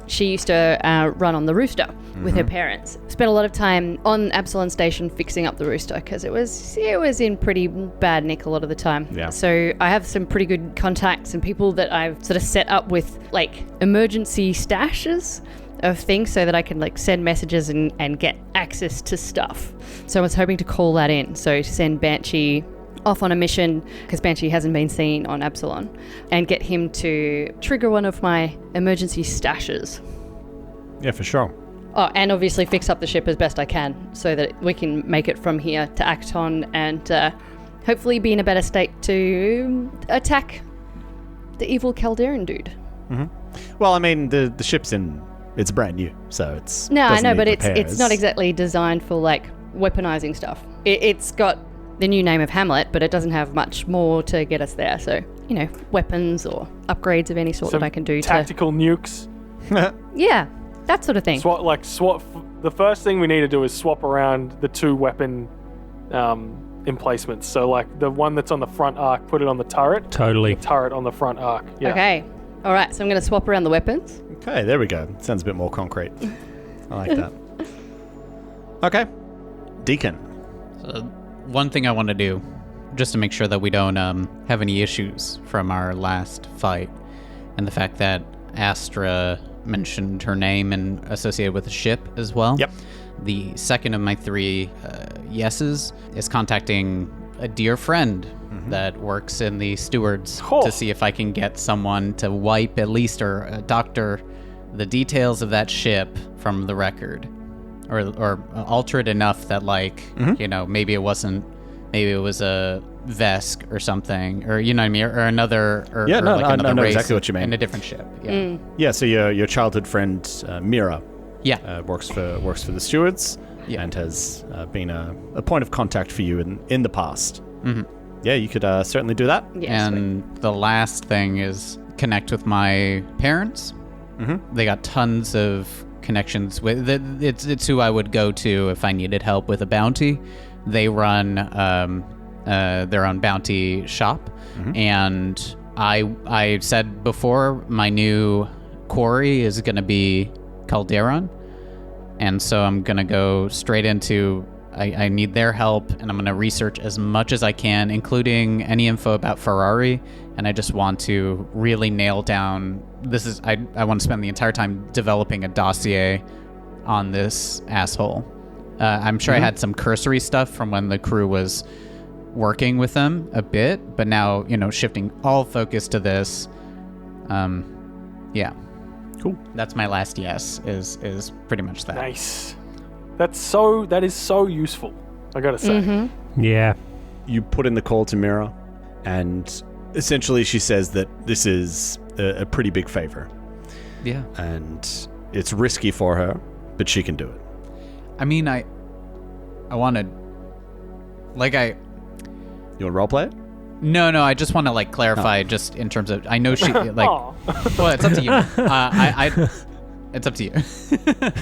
Speaker 3: she used to run on the rooster with her parents. Spent a lot of time on Absalom Station fixing up the rooster because it was in pretty bad nick a lot of the time.
Speaker 1: Yeah.
Speaker 3: So I have some pretty good contacts and people that I've sort of set up with like emergency stashes of things so that I can like send messages and get access to stuff. So I was hoping to call that in. So to send Banshee off on a mission because Banshee hasn't been seen on Absalom and get him to trigger one of my emergency stashes.
Speaker 1: Yeah, for sure.
Speaker 3: Oh, and obviously fix up the ship as best I can so that we can make it from here to Acton and hopefully be in a better state to attack the evil Calderan dude.
Speaker 1: Mm-hmm. Well, I mean, the ship's it's brand new, so it's...
Speaker 3: No, I know, but
Speaker 1: repairs.
Speaker 3: it's not exactly designed for like weaponizing stuff. It's got the new name of Hamlet, but it doesn't have much more to get us there. So, you know, weapons or upgrades of any sort that I can do
Speaker 2: tactical nukes.
Speaker 3: Yeah, that sort of thing.
Speaker 2: Swap. The first thing we need to do is swap around the two weapon emplacements. So, like the one that's on the front arc, put it on the turret.
Speaker 4: Totally.
Speaker 2: The turret on the front arc. Yeah.
Speaker 3: Okay. All right. So I'm going to swap around the weapons.
Speaker 1: Okay, there we go. Sounds a bit more concrete. I like that. Okay. Deacon.
Speaker 5: So one thing I want to do, just to make sure that we don't have any issues from our last fight, and the fact that Astra mentioned her name and associated with the ship as well.
Speaker 1: Yep.
Speaker 5: The second of my three yeses is contacting a dear friend that works in the stewards to see if I can get someone to wipe at least or doctor the details of that ship from the record, or alter it enough that you know, maybe it was a Vesk or something, or you know what I mean, or another, or
Speaker 1: Yeah,
Speaker 5: or
Speaker 1: no,
Speaker 5: like
Speaker 1: I
Speaker 5: another
Speaker 1: know
Speaker 5: race
Speaker 1: exactly what you mean.
Speaker 5: in a different ship. Yeah,
Speaker 1: Yeah, so your childhood friend Mira works for the stewards and has been a point of contact for you in the past. Mm-hmm. Yeah, you could certainly do that.
Speaker 3: Yeah,
Speaker 5: and the last thing is connect with my parents. Mm-hmm. They got tons of connections with it's who I would go to if I needed help with a bounty. They run their own bounty shop, and I said before my new quarry is going to be Calderon, and so I'm going to go straight into I need their help, and I'm going to research as much as I can, including any info about Ferrari, and I just want to really nail down I want to spend the entire time developing a dossier on this asshole. I'm sure I had some cursory stuff from when the crew was working with them a bit, but now, you know, shifting all focus to this. Yeah.
Speaker 1: Cool.
Speaker 5: That's my last yes, is pretty much that.
Speaker 2: Nice. That is so useful, I gotta say.
Speaker 4: Yeah.
Speaker 1: you put in the call to Mira, and essentially she says that this is a pretty big favor.
Speaker 5: Yeah.
Speaker 1: And it's risky for her, but she can do it.
Speaker 5: I mean, I want to... Like,
Speaker 1: You want to roleplay it?
Speaker 5: No, I just want to, like, clarify just in terms of... I know she, like... Well, it's up to you. It's up to you.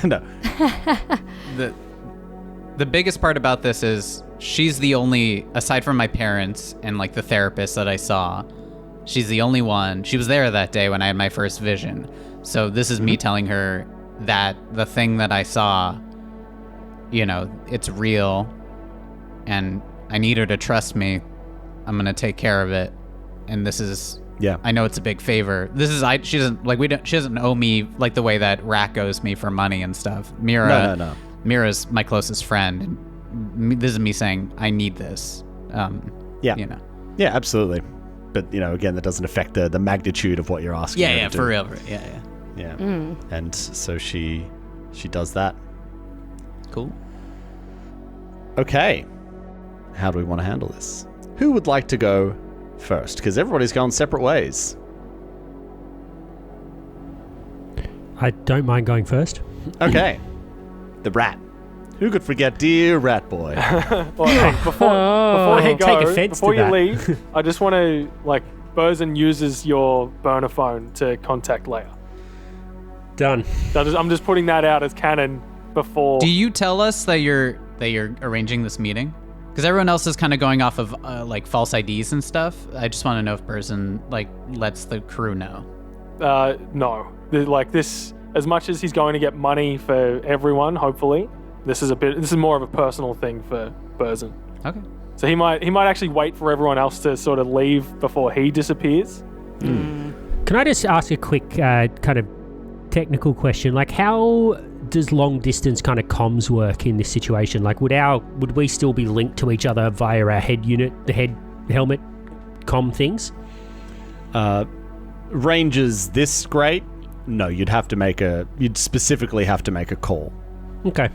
Speaker 1: No.
Speaker 5: The biggest part about this is she's the only, aside from my parents and, like, the therapist that I saw, she's the only one. She was there that day when I had my first vision. So this is me telling her that the thing that I saw, you know, it's real, and I need her to trust me. I'm gonna take care of it, and this is.
Speaker 1: Yeah.
Speaker 5: I know it's a big favor. She doesn't owe me like the way that Rat owes me for money and stuff. Mira.
Speaker 1: No.
Speaker 5: Mira's my closest friend, and this is me saying I need this.
Speaker 1: Yeah.
Speaker 5: You know.
Speaker 1: Yeah, absolutely. But, you know, again, that doesn't affect the magnitude of what you're asking.
Speaker 5: Yeah,
Speaker 1: to
Speaker 5: for
Speaker 1: do.
Speaker 5: real. Yeah.
Speaker 1: And so she does that.
Speaker 5: Cool.
Speaker 1: Okay. How do we want to handle this? Who would like to go first? Because everybody's going separate ways.
Speaker 4: I don't mind going first.
Speaker 1: Okay. The rat. Who could forget dear rat boy?
Speaker 2: Well, hey, before you
Speaker 4: take
Speaker 2: go,
Speaker 4: offense
Speaker 2: before
Speaker 4: to
Speaker 2: you
Speaker 4: that.
Speaker 2: leave, I just want to, like, Burzin uses your burner phone to contact Leia.
Speaker 4: Done.
Speaker 2: I'm just putting that out as canon before.
Speaker 5: Do you tell us that you're arranging this meeting? Because everyone else is kind of going off of like false IDs and stuff. I just want to know if Burzin like lets the crew know.
Speaker 2: No. Like this, as much as he's going to get money for everyone, hopefully, this is more of a personal thing for Burzin.
Speaker 5: Okay.
Speaker 2: So he might actually wait for everyone else to sort of leave before he disappears.
Speaker 4: Can I just ask a quick kind of technical question? Like, how does long distance kind of comms work in this situation? Like, would we still be linked to each other via our head unit, the head helmet comm things?
Speaker 1: Ranges this great? No, you'd specifically have to make a call.
Speaker 4: Okay,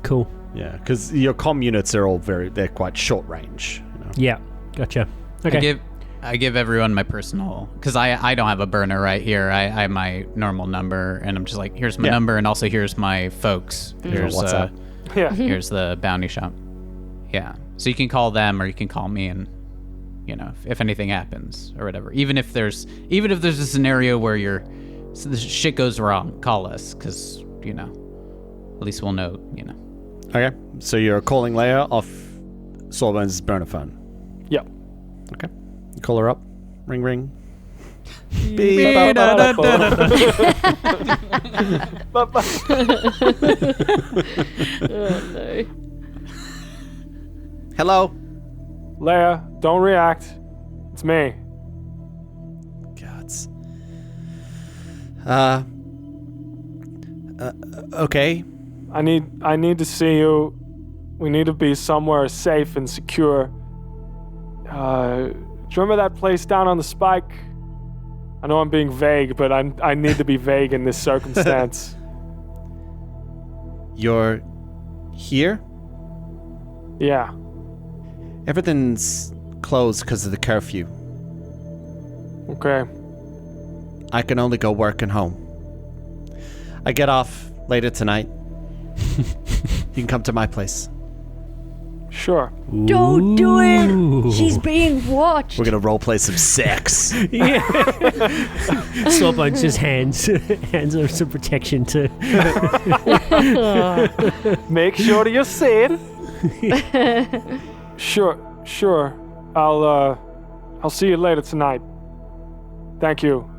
Speaker 4: cool.
Speaker 1: Yeah, because your comm units are they're quite short range. You know?
Speaker 4: Yeah, gotcha. Okay.
Speaker 5: I give everyone my personal, because I don't have a burner right here. I have my normal number, and I'm just like, here's my number, and also here's my folks. Here's
Speaker 1: WhatsApp.
Speaker 2: Here's
Speaker 5: the bounty shop. Yeah, so you can call them or you can call me, and you know if anything happens or whatever. Even if there's a scenario where the shit goes wrong, call us, because you know at least we'll know. You know.
Speaker 1: Okay, so you're calling Leia off Sawbones' burner phone.
Speaker 2: Yep.
Speaker 1: Okay. You call her up. Ring, ring.
Speaker 3: Oh, no.
Speaker 1: Hello?
Speaker 2: Leia, don't react. It's me.
Speaker 1: Gods. Okay.
Speaker 2: I need to see you. We need to be somewhere safe and secure. Do you remember that place down on the spike? I know I'm being vague, but I need to be vague in this circumstance.
Speaker 1: You're here?
Speaker 2: Yeah.
Speaker 1: Everything's closed because of the curfew.
Speaker 2: Okay.
Speaker 1: I can only go work and home. I get off later tonight. You can come to my place.
Speaker 2: Sure.
Speaker 3: Don't do it! She's being watched.
Speaker 1: We're gonna roleplay some sex.
Speaker 4: Yeah. Sawbones just hands her some protection to.
Speaker 2: Make sure you're safe. Sure. I'll see you later tonight. Thank you.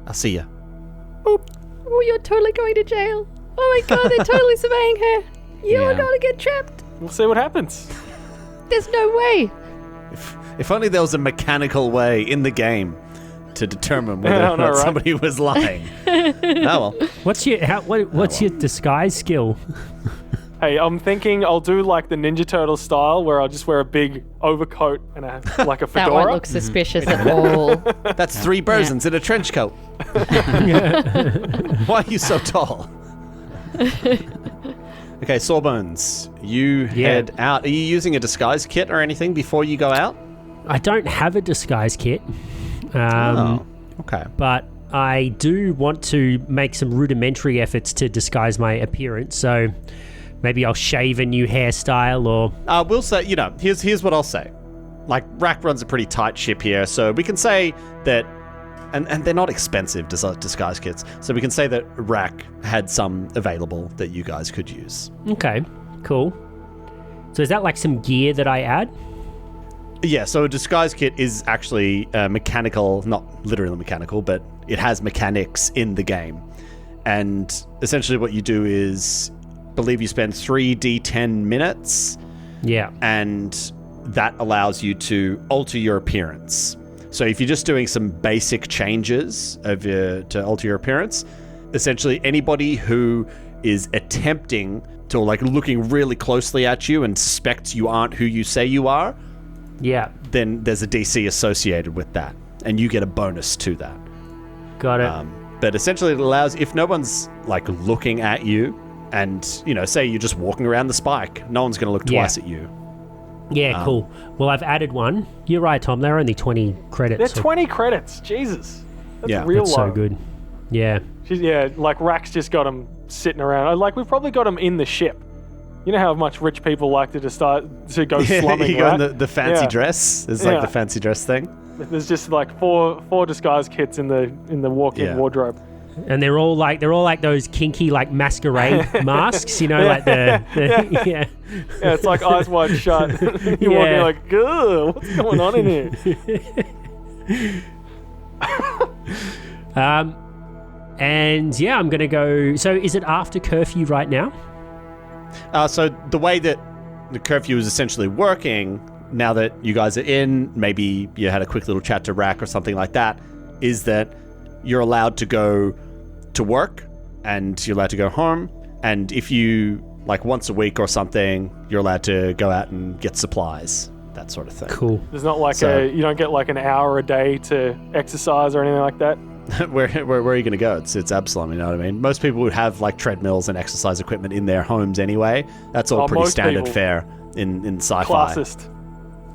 Speaker 1: I'll see ya.
Speaker 3: Oh, you're totally going to jail. Oh my god, they're totally surveying her. You're gonna get trapped.
Speaker 2: We'll see what happens.
Speaker 3: There's no way.
Speaker 1: If only there was a mechanical way in the game to determine whether or not somebody was lying. Oh well.
Speaker 4: What's your disguise skill?
Speaker 2: Hey, I'm thinking I'll do like the Ninja Turtle style, where I'll just wear a big overcoat and a fedora.
Speaker 3: That won't look suspicious at all.
Speaker 1: That's 3 Burzins in a trench coat. Why are you so tall? Okay, Sawbones, you head out. Are you using a disguise kit or anything before you go out?
Speaker 4: I don't have a disguise kit.
Speaker 1: Okay.
Speaker 4: But I do want to make some rudimentary efforts to disguise my appearance, so maybe I'll shave a new hairstyle or...
Speaker 1: We'll say, here's what I'll say. Like, Rack runs a pretty tight ship here, so we can say that... And they're not expensive disguise kits, so we can say that Rack had some available that you guys could use.
Speaker 4: Okay, cool. So is that like some gear that I add?
Speaker 1: Yeah, so a disguise kit is actually mechanical, not literally mechanical, but it has mechanics in the game. And essentially what you do is, I believe you spend 3d10 minutes.
Speaker 4: Yeah.
Speaker 1: And that allows you to alter your appearance. So if you're just doing some basic changes to alter your appearance, essentially anybody who is attempting to, like, looking really closely at you and suspects you aren't who you say you are, then there's a DC associated with that, and you get a bonus to that.
Speaker 4: Got it.
Speaker 1: But essentially it allows, if no one's, like, looking at you, and, say you're just walking around the spike, no one's going to look twice at you.
Speaker 4: Yeah, cool. Well, I've added one. You're right, Tom. They're only 20 credits.
Speaker 2: They're 20 credits. Jesus. That's
Speaker 1: real
Speaker 2: low.
Speaker 4: So good. Yeah.
Speaker 2: Like Rack's just got them sitting around. Like, we've probably got them in the ship. You know how much rich people like to just to go slumming,
Speaker 1: you go
Speaker 2: right?
Speaker 1: in the fancy dress. It's like the fancy dress thing.
Speaker 2: There's just like four disguise kits in the walk-in wardrobe.
Speaker 4: And they're all like those kinky like masquerade masks, like the
Speaker 2: yeah, it's like eyes wide shut. You're walking like, "Good, what's going on in here?"
Speaker 4: And I'm gonna go. So, is it after curfew right now?
Speaker 1: So the way that the curfew is essentially working, now that you guys are in, maybe you had a quick little chat to Rack or something like that, is that you're allowed to go to work and you're allowed to go home, and if you, like, once a week or something, you're allowed to go out and get supplies, that sort of thing.
Speaker 4: Cool.
Speaker 2: There's not like you don't get like an hour a day to exercise or anything like that.
Speaker 1: Where are you going to go? It's Absalom, you know what I mean? Most people would have, like, treadmills and exercise equipment in their homes anyway. That's all pretty standard fare in sci-fi.
Speaker 2: Classist.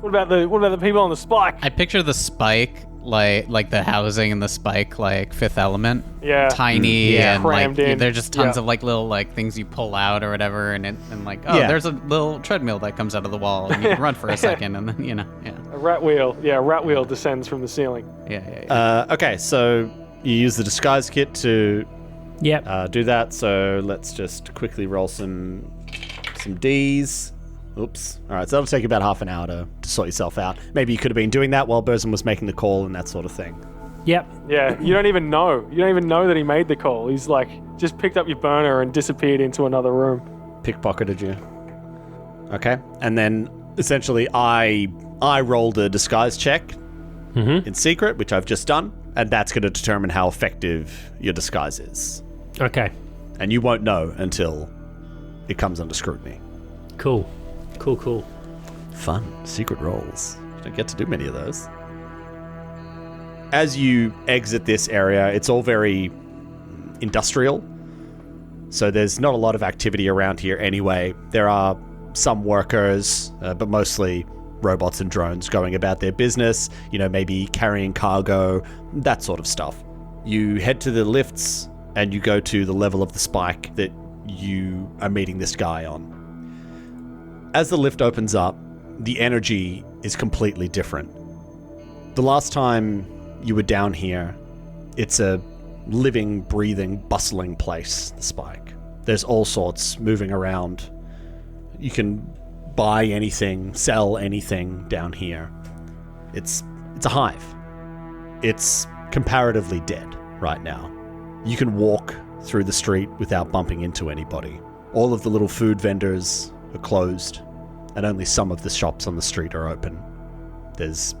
Speaker 2: What about the people on the spike?
Speaker 5: I picture the spike like the housing in the spike, like Fifth Element.
Speaker 2: Yeah.
Speaker 5: Tiny and
Speaker 2: crammed
Speaker 5: like
Speaker 2: in.
Speaker 5: they're just tons of like little like things you pull out or whatever, and there's a little treadmill that comes out of the wall and you can run for a second and then
Speaker 2: A rat wheel. Yeah, a rat wheel descends from the ceiling.
Speaker 5: Yeah.
Speaker 1: Okay, so you use the disguise kit to do that. So let's just quickly roll some D's. Oops. All right, so that'll take you about half an hour to sort yourself out. Maybe you could have been doing that while Burzum was making the call and that sort of thing.
Speaker 4: Yep.
Speaker 2: Yeah, you don't even know. You don't even know that he made the call. He's like, just picked up your burner and disappeared into another room.
Speaker 1: Pickpocketed you. Okay. And then, essentially, I rolled a disguise check in secret, which I've just done, and that's going to determine how effective your disguise is.
Speaker 4: Okay.
Speaker 1: And you won't know until it comes under scrutiny.
Speaker 4: Cool.
Speaker 1: Fun. Secret rolls. Don't get to do many of those. As you exit this area, it's all very industrial. So there's not a lot of activity around here anyway. There are some workers, but mostly robots and drones going about their business, maybe carrying cargo, that sort of stuff. You head to the lifts and you go to the level of the spike that you are meeting this guy on. As the lift opens up, the energy is completely different. The last time you were down here, it's a living, breathing, bustling place, the spike. There's all sorts moving around. You can buy anything, sell anything down here. It's a hive. It's comparatively dead right now. You can walk through the street without bumping into anybody. All of the little food vendors are closed, and only some of the shops on the street are open. There's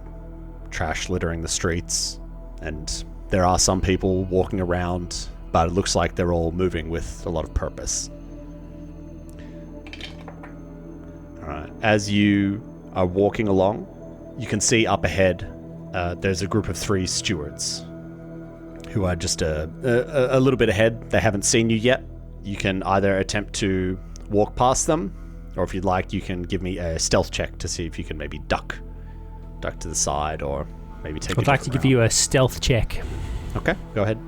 Speaker 1: trash littering the streets, and there are some people walking around, but it looks like they're all moving with a lot of purpose. Alright, as you are walking along, you can see up ahead, there's a group of 3 stewards who are just a little bit ahead. They haven't seen you yet. You can either attempt to walk past them, or if you'd like, you can give me a stealth check to see if you can maybe duck to the side, or maybe take.
Speaker 4: I'd like to give you a stealth check.
Speaker 1: Okay, go ahead.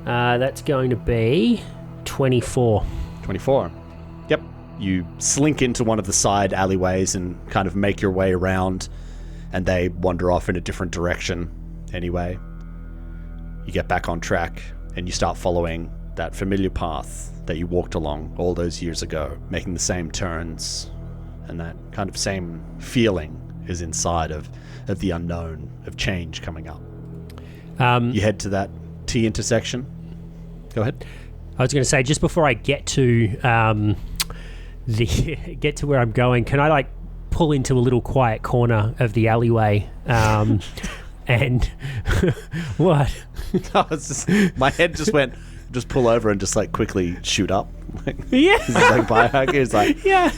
Speaker 4: That's going to be 24.
Speaker 1: 24. Yep. You slink into one of the side alleyways and kind of make your way around, and they wander off in a different direction anyway. You get back on track, and you start following that familiar path that you walked along all those years ago, making the same turns, and that kind of same feeling is inside of the unknown, of change coming up. You head to that T intersection. Go ahead.
Speaker 4: I was going to say, just before I get to get to where I'm going, can I like pull into a little quiet corner of the alleyway? And what?
Speaker 1: No, it's just, my head just went, just pull over and just like quickly shoot up.
Speaker 4: Yeah.
Speaker 1: It's like biohacker. It's like
Speaker 4: yeah.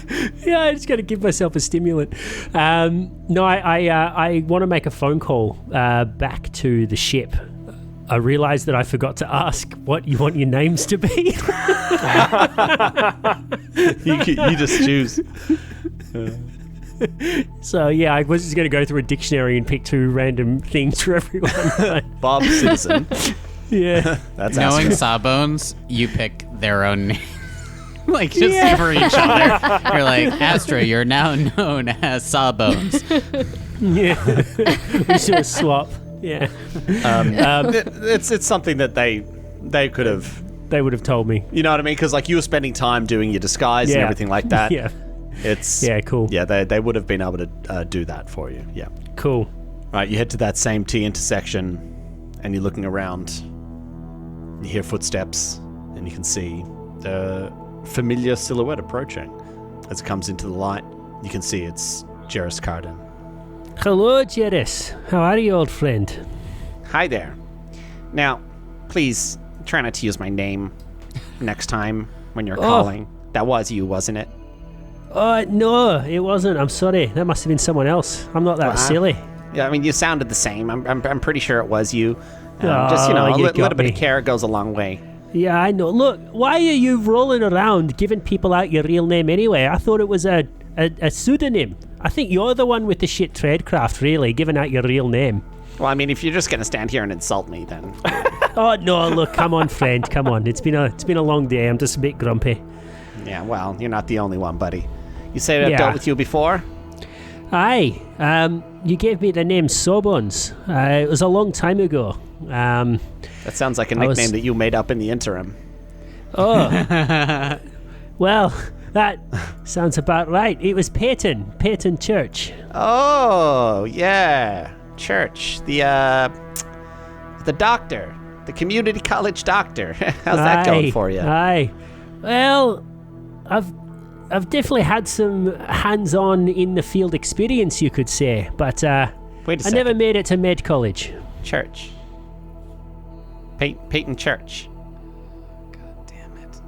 Speaker 4: I just got to give myself a stimulant. No, I want to make a phone call back to the ship. I realised that I forgot to ask what you want your names to be.
Speaker 1: you just choose.
Speaker 4: So yeah, I was just going to go through a dictionary and pick 2 random things for everyone.
Speaker 1: Bob Citizen.
Speaker 4: Yeah.
Speaker 5: That's knowing Sawbones, you pick their own name. Like just for each other. You're like, Astra, you're now known as Sawbones.
Speaker 4: Yeah. We should swap. Yeah.
Speaker 1: It's something that they could have.
Speaker 4: They would have told me.
Speaker 1: You know what I mean? Because like you were spending time doing your disguise and everything like that.
Speaker 4: Yeah.
Speaker 1: It's
Speaker 4: cool.
Speaker 1: Yeah, they would have been able to do that for you. Yeah.
Speaker 4: Cool.
Speaker 1: Right, you head to that same T intersection, and you're looking around. You hear footsteps, and you can see a familiar silhouette approaching. As it comes into the light, you can see it's Jerris Carden.
Speaker 4: Hello, Jerris. How are you, old friend?
Speaker 6: Hi there. Now, please try not to use my name next time when you're calling. That was you, wasn't it?
Speaker 4: No, it wasn't. I'm sorry. That must have been someone else. I'm not that silly.
Speaker 6: Yeah, I mean, you sounded the same. I'm pretty sure it was you. Just, a little bit of care goes a long way.
Speaker 4: Yeah, I know. Look, why are you rolling around giving people out your real name anyway? I thought it was a pseudonym. I think you're the one with the shit tradecraft, really, giving out your real name.
Speaker 6: Well, I mean, if you're just going to stand here and insult me, then...
Speaker 4: Oh, no, look, come on, friend, come on. It's been a long day. I'm just a bit grumpy.
Speaker 6: Yeah, well, you're not the only one, buddy. You said I've dealt with you before?
Speaker 4: Aye. You gave me the name Sawbones. It was a long time ago.
Speaker 6: That sounds like a nickname that you made up in the interim.
Speaker 4: Oh. Well, that sounds about right. It was Peyton Church.
Speaker 6: Oh, yeah. Church. The doctor. The community college doctor. How's that going for you?
Speaker 4: Aye. Well, I've definitely had some hands-on in the field experience, you could say, but I never made it to med college.
Speaker 6: Church. Peyton Church.
Speaker 5: God damn it.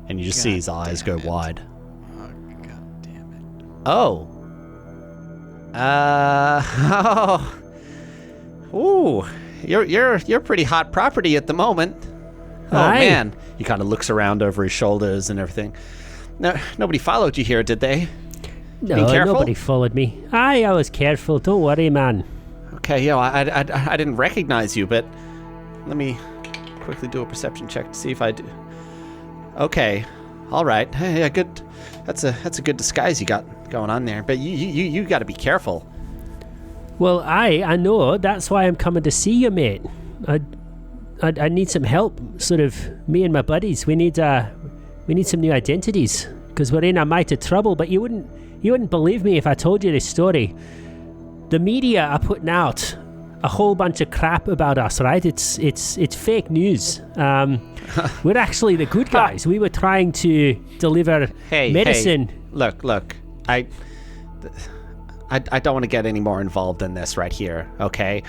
Speaker 1: And you just see his eyes go wide.
Speaker 5: Oh, god damn it.
Speaker 6: Oh. Ooh. You're pretty hot property at the moment. Oh,
Speaker 4: Aye.
Speaker 6: Man.
Speaker 1: He kind of looks around over his shoulders and everything.
Speaker 6: No, nobody followed you here, did they?
Speaker 4: No,
Speaker 6: careful?
Speaker 4: nobody followed me. Aye, I was careful. Don't worry, man.
Speaker 6: Okay, I didn't recognize you, but let me quickly do a perception check to see if I do. Okay, all right. Hey, yeah, good. That's a good disguise you got going on there. But you got to be careful.
Speaker 4: Well, I know. That's why I'm coming to see you, mate. I need some help. Sort of, me and my buddies. We need some new identities because we're in a mite of trouble. But you wouldn't believe me if I told you this story. The media are putting out a whole bunch of crap about us, right? It's fake news. We're actually the good guys. We were trying to deliver medicine.
Speaker 6: Hey, look. I don't want to get any more involved in this right here. Okay.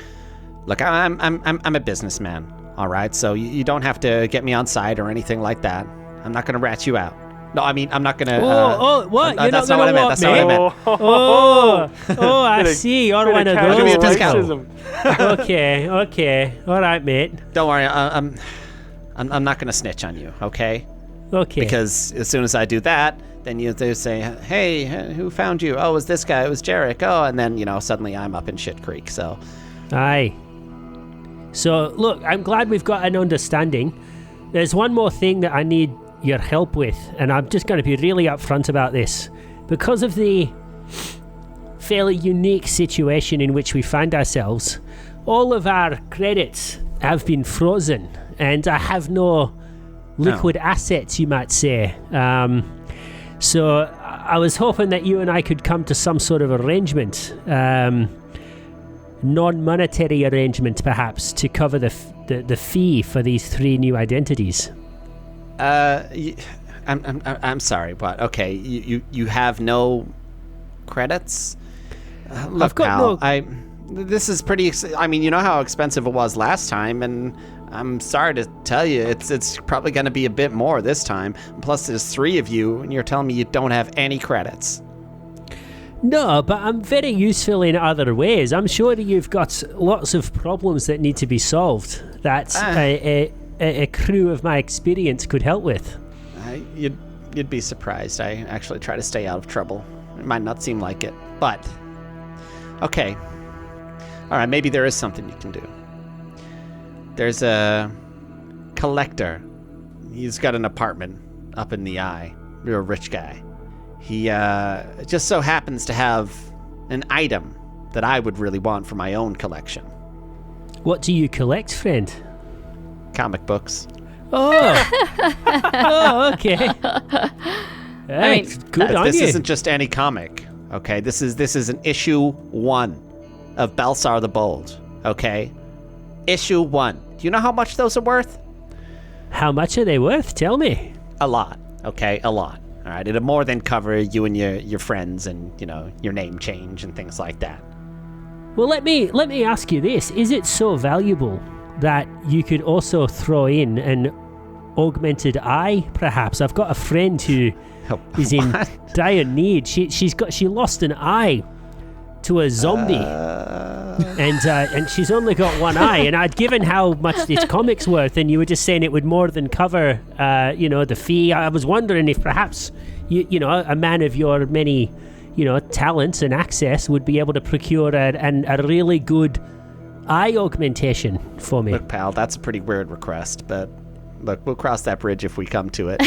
Speaker 6: Look, I'm a businessman. All right. So you don't have to get me on side or anything like that. I'm not gonna rat you out. No, I mean, I'm not gonna...
Speaker 4: what? You're
Speaker 6: that's
Speaker 4: not
Speaker 6: not what I meant. That's not what I meant.
Speaker 4: I see. You're one of
Speaker 6: Give me a discount.
Speaker 4: those. Okay. All right, mate.
Speaker 6: Don't worry. I'm I'm not going to snitch on you, okay?
Speaker 4: Okay.
Speaker 6: Because as soon as I do that, then they say, hey, who found you? Oh, it was this guy. It was Jarek. Oh, and then, suddenly I'm up in shit creek, so.
Speaker 4: Aye. So, look, I'm glad we've got an understanding. There's one more thing that I need your help with, and I'm just going to be really upfront about this. Because of the fairly unique situation in which we find ourselves, all of our credits have been frozen, and I have no liquid assets, you might say. So I was hoping that you and I could come to some sort of arrangement, non-monetary arrangement perhaps, to cover the fee for these 3 new identities.
Speaker 6: I'm sorry, but okay, you have no credits? Look,
Speaker 4: I've got
Speaker 6: pal, this is pretty. You know how expensive it was last time, and I'm sorry to tell you, it's probably going to be a bit more this time. Plus, there's 3 of you, and you're telling me you don't have any credits.
Speaker 4: No, but I'm very useful in other ways. I'm sure that you've got lots of problems that need to be solved that a crew of my experience could help with.
Speaker 6: You'd be surprised. I actually try to stay out of trouble. It might not seem like it, but okay. All right, maybe there is something you can do. There's a collector. He's got an apartment up in the Eye. Real rich guy. He just so happens to have an item that I would really want for my own collection.
Speaker 4: What do you collect, friend?
Speaker 6: Comic books.
Speaker 4: Oh, okay. Good on
Speaker 6: this
Speaker 4: you.
Speaker 6: isn't just any comic, okay? This is an issue 1 of Balsar the Bold, okay? Issue 1. Do you know how much those are worth?
Speaker 4: How much are they worth? Tell me.
Speaker 6: A lot, okay? A lot. All right, it'll more than cover you and your friends and, your name change and things like that.
Speaker 4: Well, let me ask you this. Is it so valuable that you could also throw in an augmented eye, perhaps? I've got a friend who is in dire need. She lost an eye to a zombie, and she's only got one eye. And I'd given how much this comic's worth, and you were just saying it would more than cover, the fee. I was wondering if perhaps a man of your many, talents and access would be able to procure a really good eye augmentation for me.
Speaker 6: Look, pal, that's a pretty weird request, but look, we'll cross that bridge if we come to it.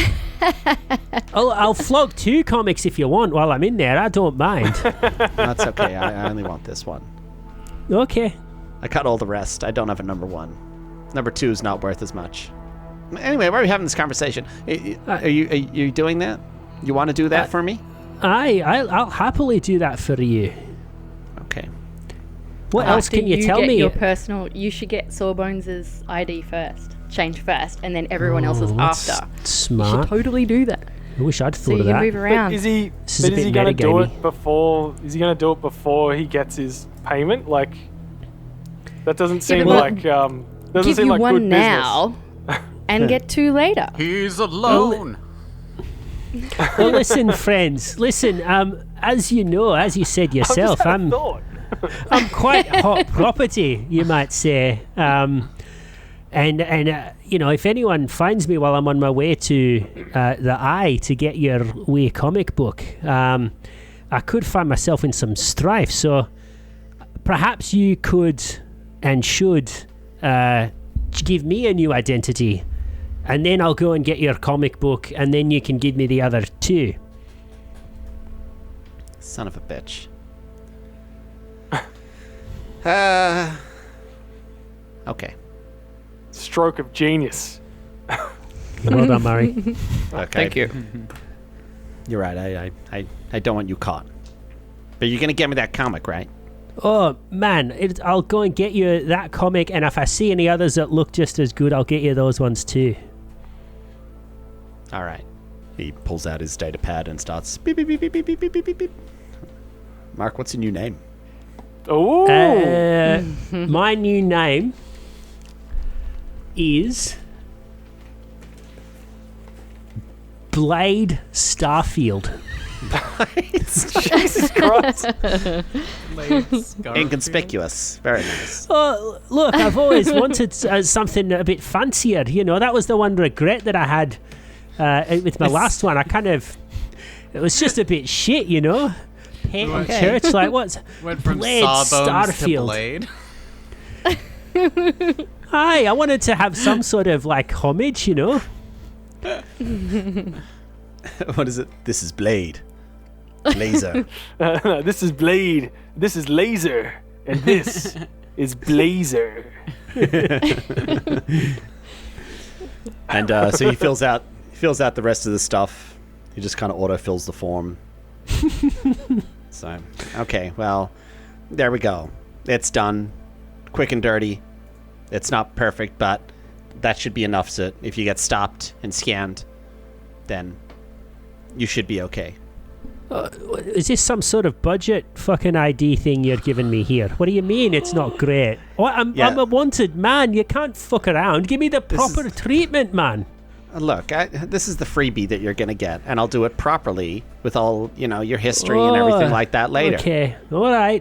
Speaker 4: I'll flog 2 comics if you want while I'm in there. I don't mind.
Speaker 6: That's okay. I only want this one.
Speaker 4: Okay.
Speaker 6: I cut all the rest. I don't have a number 1. Number 2 is not worth as much. Anyway, why are we having this conversation? Are you doing that? You want to do that for me?
Speaker 4: I'll happily do that for you.
Speaker 6: Okay.
Speaker 4: What else can you tell me?
Speaker 3: You should get Sawbones' ID first, change first, and then everyone else's after.
Speaker 4: Smart.
Speaker 3: You should totally do that.
Speaker 4: I wish I'd
Speaker 3: So
Speaker 4: thought
Speaker 3: you
Speaker 4: of
Speaker 3: can
Speaker 4: that.
Speaker 3: move around.
Speaker 2: Is he
Speaker 4: This is a bit
Speaker 2: going to do
Speaker 4: metagamey.
Speaker 2: it before? Is he going to do it before he gets his payment? Like, that doesn't seem
Speaker 3: but
Speaker 2: like doesn't
Speaker 3: Give
Speaker 2: seem
Speaker 3: you
Speaker 2: like
Speaker 3: one
Speaker 2: good
Speaker 3: now, and get 2 later.
Speaker 5: He's alone.
Speaker 4: Well, listen, friends. Listen, as you know, as you said
Speaker 2: business.
Speaker 4: yourself,
Speaker 2: I'm
Speaker 4: I'm quite hot property, you might say. And if anyone finds me while I'm on my way to the Eye to get your wee comic book, I could find myself in some strife. So perhaps you could and should give me a new identity, and then I'll go and get your comic book, and then you can give me the other 2.
Speaker 6: Son of a bitch. Okay.
Speaker 2: Stroke of genius.
Speaker 4: Well done, Murray.
Speaker 6: Okay.
Speaker 5: Thank you.
Speaker 6: You're right. I don't want you caught. But you're gonna get me that comic, right?
Speaker 4: Oh, man, I'll go and get you that comic, and if I see any others that look just as good, I'll get you those ones too.
Speaker 6: All right. He pulls out his data pad and starts beep, beep, beep, beep, beep, beep, beep, beep, beep. Mark, what's your new name?
Speaker 2: Oh,
Speaker 4: My new name is Blade Starfield.
Speaker 2: Jesus Christ.
Speaker 6: Inconspicuous. Very nice.
Speaker 4: Oh, look, I've always wanted something a bit fancier. You know, that was the one regret that I had with my last one. It was just a bit shit, you know. Paint church, like what's
Speaker 5: Went from
Speaker 4: Blade
Speaker 5: Sawbones
Speaker 4: Starfield.
Speaker 5: to Blade.
Speaker 4: Hi, I wanted to have some sort of like homage, you know.
Speaker 1: What is it? This is Blade. Laser.
Speaker 2: This is Blade. This is Laser. And this is Blazer.
Speaker 1: And so he fills out the rest of the stuff. He just kind of auto-fills the form. So, okay, well, there we go. It's done. Quick and dirty. It's not perfect, but that should be enough. So if you get stopped and scanned, then you should be okay.
Speaker 4: Is this some sort of budget fucking ID thing you're giving me here? What do you mean it's not great? I'm a wanted man. You can't fuck around. Give me the proper treatment, man.
Speaker 6: Look, this is the freebie that you're going to get, and I'll do it properly with all, your history and everything like that later.
Speaker 4: Okay, all right.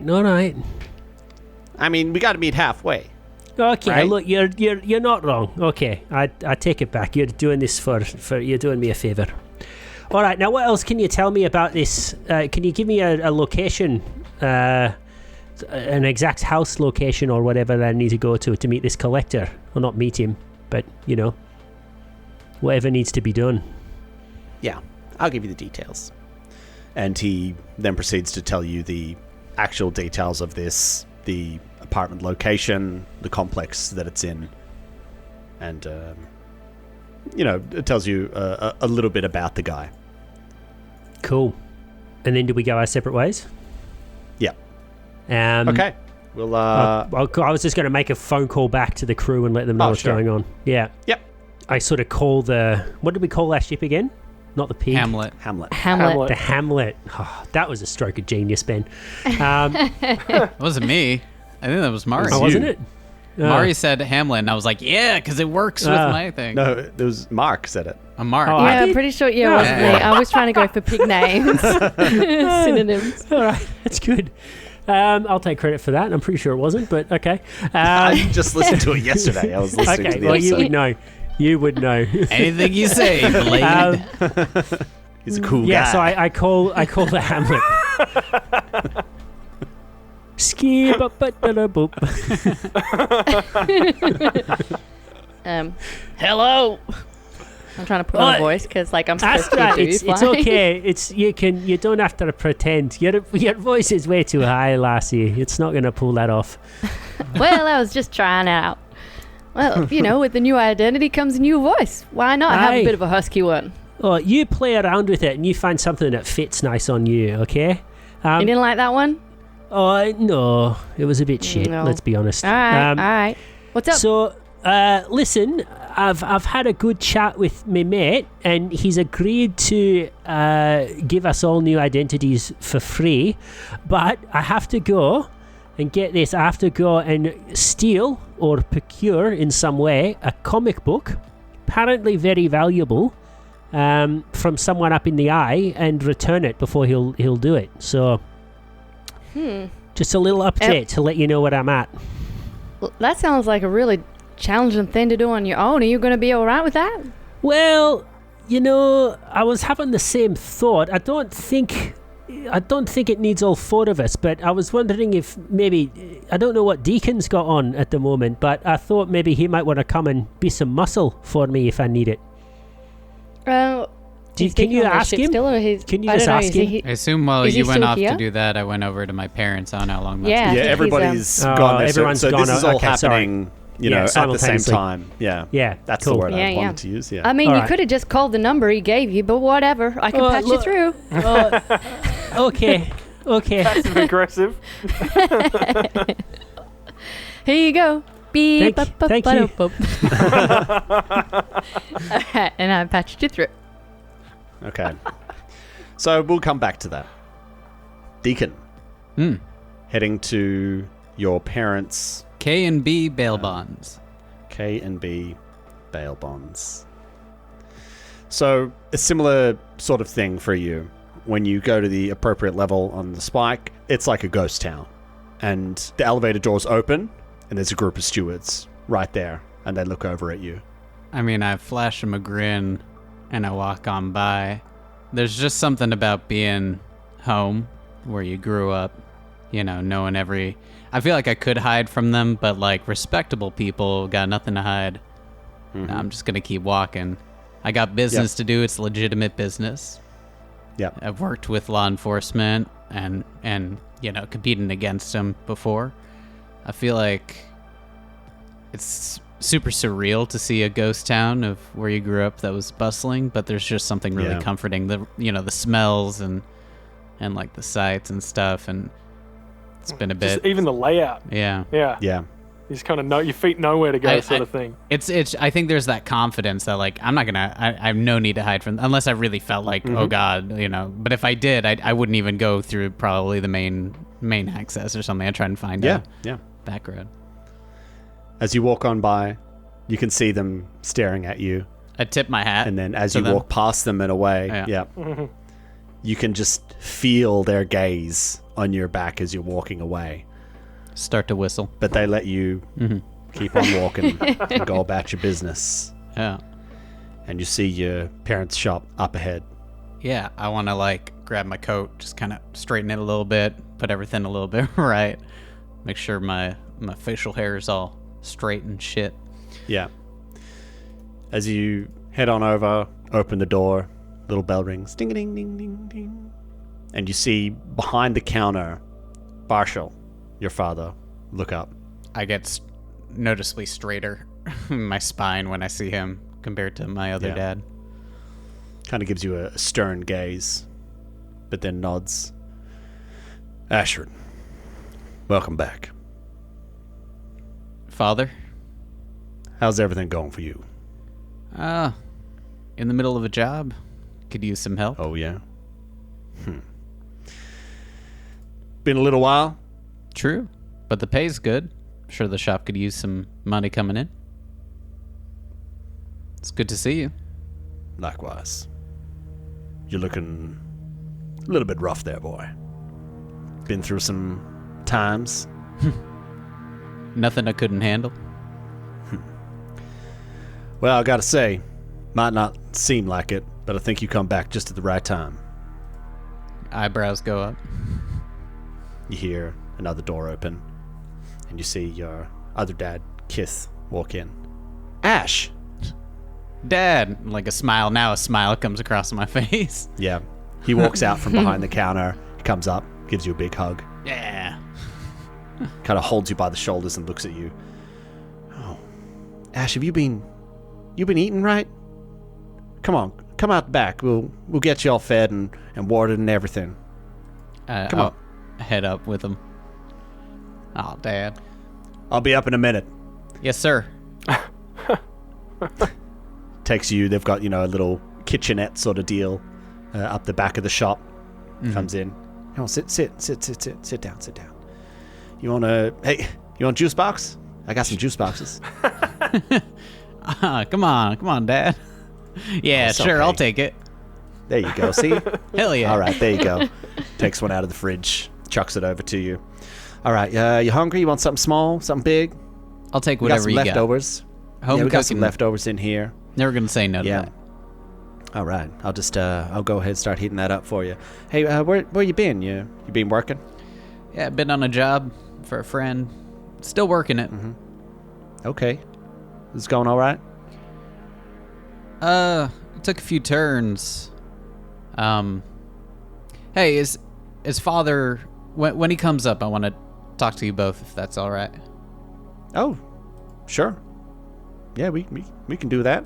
Speaker 6: I mean, we got to meet halfway.
Speaker 4: Okay,
Speaker 6: right?
Speaker 4: Look, you're not wrong. Okay, I take it back. You're doing this for you're doing me a favor. All right, now what else can you tell me about this? Can you give me a location, an exact house location or whatever that I need to go to meet this collector? Well, not meet him, but, whatever needs to be done.
Speaker 6: Yeah, I'll give you the details.
Speaker 1: And he then proceeds to tell you the actual details of this, the apartment location, the complex that it's in, and, it tells you a little bit about the guy.
Speaker 4: Cool. And then do we go our separate ways?
Speaker 1: Yeah.
Speaker 6: Okay. We'll,
Speaker 4: I was just going to make a phone call back to the crew and let them know what's going on. Yeah.
Speaker 6: Yep.
Speaker 4: I sort of call what did we call our ship again? Not the pig.
Speaker 5: Hamlet.
Speaker 4: The Hamlet. Oh, that was a stroke of genius, Ben.
Speaker 5: It wasn't me. I think that was Mari.
Speaker 4: Oh, wasn't it?
Speaker 5: Mari said Hamlet, and I was like, yeah, because it works with my thing.
Speaker 1: No, it was Mark said it.
Speaker 5: Mark.
Speaker 3: Yeah, I'm pretty sure. Yeah, it wasn't me. I was trying to go for pig names, synonyms.
Speaker 4: All right, that's good. I'll take credit for that. I'm pretty sure it wasn't, but okay.
Speaker 1: I just listened to it yesterday. I was listening to the episode.
Speaker 4: You would know. You would know.
Speaker 5: Anything you say, Blade.
Speaker 1: He's a cool guy.
Speaker 4: Yeah, so I call the Hamlet. Ski boop boop.
Speaker 3: Hello. I'm trying to put on a voice because, I'm supposed to do.
Speaker 4: It's okay. You don't have to pretend. Your voice is way too high, lassie. It's not going to pull that off.
Speaker 3: Well, I was just trying out. Well, with the new identity comes a new voice. Why not have a bit of a husky one?
Speaker 4: Oh, you play around with it and you find something that fits nice on you, okay?
Speaker 3: You didn't like that one?
Speaker 4: Oh, no. It was a bit shit, let's be honest.
Speaker 3: All right. What's up?
Speaker 4: So, listen, I've had a good chat with my mate and he's agreed to give us all new identities for free, but I have to go and get this. I have to go and steal or procure in some way a comic book, apparently very valuable, from someone up in the eye and return it before he'll do it. So, just a little update to let you know where I'm at.
Speaker 3: Well, that sounds like a really challenging thing to do on your own. Are you going to be all right with that?
Speaker 4: Well, I was having the same thought. I don't think it needs all four of us, but I was wondering if maybe, I don't know what Deacon's got on at the moment, but I thought maybe he might want to come and be some muscle for me if I need it. Can you ask him? Can you just ask him?
Speaker 5: I assume while you went off to do that, I went over to my parents. I don't know how long that's
Speaker 3: Yeah,
Speaker 5: been.
Speaker 1: Everybody's gone there.
Speaker 4: Everyone's
Speaker 1: so
Speaker 4: gone.
Speaker 1: this is all
Speaker 4: Okay,
Speaker 1: happening, at the same
Speaker 4: simultaneously.
Speaker 1: time. Yeah.
Speaker 4: Yeah,
Speaker 1: That's
Speaker 4: cool.
Speaker 1: the word I
Speaker 3: Yeah.
Speaker 1: wanted to use. Yeah.
Speaker 3: I mean,
Speaker 4: All
Speaker 3: you
Speaker 4: right.
Speaker 3: could have just called the number he gave you, but whatever. I can patch you through.
Speaker 4: Okay.
Speaker 2: Passive aggressive.
Speaker 3: Here you go. Beep,
Speaker 4: Thank you.
Speaker 3: Alright, and I patched you through.
Speaker 1: Okay. So we'll come back to that. Deacon. Heading to your parents'
Speaker 5: K&B bail bonds.
Speaker 1: K&B bail bonds. So a similar sort of thing for you. when you go to the appropriate level on the spike, it's like a ghost town. And the elevator doors open, and there's a group of stewards right there, and they look over at you.
Speaker 5: I mean, I flash him a grin, and I walk on by. There's just something about being home, where you grew up, you know, knowing every... I feel like I could hide from them, but, like, respectable people got nothing to hide. Mm-hmm. I'm just gonna keep walking. I got business to do. It's legitimate business.
Speaker 1: Yeah,
Speaker 5: I've worked with law enforcement and you know, competing against them before. I feel like it's super surreal to see a ghost town of where you grew up that was bustling, but there's just something really comforting. The the smells and like the sights and stuff, and it's been a bit.
Speaker 2: Just even the layout.
Speaker 5: Yeah.
Speaker 2: You just kind of know your feet know where to go, sort of thing.
Speaker 5: It's. I think there's that confidence that, like, I'm not gonna. I have no need to hide from, unless I really felt like, oh God, you know. But if I did, I wouldn't even go through probably the main access or something. I'd try and find a back road.
Speaker 1: As you walk on by, you can see them staring at you.
Speaker 5: I tip my hat,
Speaker 1: and then as you walk past them and away, you can just feel their gaze on your back as you're walking away.
Speaker 5: Start to whistle.
Speaker 1: But they let you keep on walking and go about your business.
Speaker 5: Yeah.
Speaker 1: And you see your parents' shop up ahead.
Speaker 5: Yeah, I want to, like, grab my coat, just kind of straighten it a little bit, put everything a little bit right, make sure my facial hair is all straight and shit.
Speaker 1: Yeah. As you head on over, open the door, little bell rings, ding-a-ding-ding-ding-ding. And you see behind the counter, Barshal, your father, look up.
Speaker 5: I get noticeably straighter in my spine when I see him compared to my other dad.
Speaker 1: Kind of gives you a stern gaze, but then nods. Ashford, welcome back.
Speaker 5: Father?
Speaker 1: How's everything going for you?
Speaker 5: In the middle of a job. Could use some help.
Speaker 1: Oh, yeah? Been a little while?
Speaker 5: True, but the pay's good. Sure the shop could use some money coming in. It's good to see you.
Speaker 1: Likewise. You're looking a little bit rough there, boy. Been through some times.
Speaker 5: Nothing I couldn't handle.
Speaker 1: Well, I gotta say, might not seem like it, but I think you come back just at the right time.
Speaker 5: Eyebrows go up.
Speaker 1: You hear another door open, and you see your other dad, Kith, walk in. Ash!
Speaker 5: Dad! Like a smile. Now a smile comes across my face.
Speaker 1: Yeah. He walks out from behind the counter. He comes up, gives you a big hug.
Speaker 5: Yeah.
Speaker 1: Kind of holds you by the shoulders and looks at you. Oh, Ash, have you been eating right? Come on, come out back. We'll get you all fed and watered and everything. Come on.
Speaker 5: Head up with him. Oh, Dad.
Speaker 1: I'll be up in a minute.
Speaker 5: Yes, sir.
Speaker 1: Takes you. They've got, a little kitchenette sort of deal up the back of the shop. Comes in. Come on, sit down. You want juice box? I got some juice boxes.
Speaker 5: Come on, Dad. Yeah, sure, okay. I'll take it.
Speaker 1: There you go. See?
Speaker 5: Hell yeah.
Speaker 1: All right, there you go. Takes one out of the fridge, chucks it over to you. All right, you hungry? You want something small, something big?
Speaker 5: I'll take whatever you got.
Speaker 1: Leftovers.
Speaker 5: Home
Speaker 1: we got some
Speaker 5: cooking.
Speaker 1: leftovers in here.
Speaker 5: Never gonna say no to that.
Speaker 1: All right, I'll just I'll go ahead and start heating that up for you. Hey, where you been? You been working?
Speaker 5: Yeah, been on a job for a friend. Still working it.
Speaker 1: Mm-hmm. Okay. Is it going all right?
Speaker 5: It took a few turns. Hey, is father when he comes up? I want to talk to you both, if that's all right.
Speaker 1: Oh, sure. Yeah, we can do that.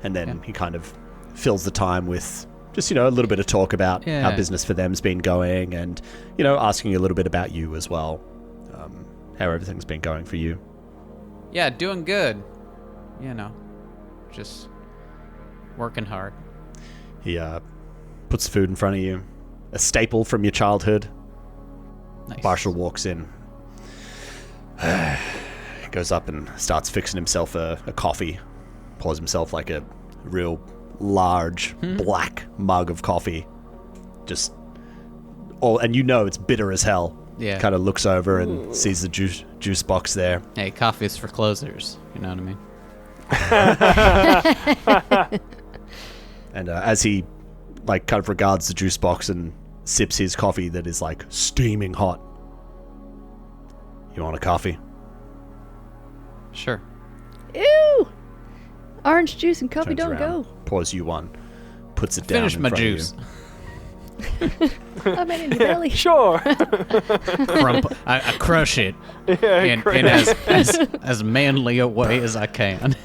Speaker 1: And then he kind of fills the time with just a little bit of talk about how business for them's been going, and asking a little bit about you as well, how everything's been going for you.
Speaker 5: Yeah, doing good. Just working hard.
Speaker 1: He puts food in front of you, a staple from your childhood.
Speaker 5: Nice.
Speaker 1: Marshall walks in. Goes up and starts fixing himself a coffee. Pours himself like a real large black mug of coffee. just, and you know it's bitter as hell.
Speaker 5: Yeah.
Speaker 1: Kind of looks over and sees the juice box there.
Speaker 5: Hey, coffee's for closers. You know what I mean?
Speaker 1: And as he, like, kind of regards the juice box and sips his coffee that is, like, steaming hot. You want a coffee?
Speaker 5: Sure.
Speaker 3: Ew! Orange juice and coffee
Speaker 1: Turns
Speaker 3: don't
Speaker 1: around,
Speaker 3: go.
Speaker 1: Pours you one. Puts it down
Speaker 5: Finish
Speaker 1: in
Speaker 5: my
Speaker 1: front of you.
Speaker 5: juice.
Speaker 3: I'm in your belly.
Speaker 2: Sure.
Speaker 5: I crush it in as manly a way as I can.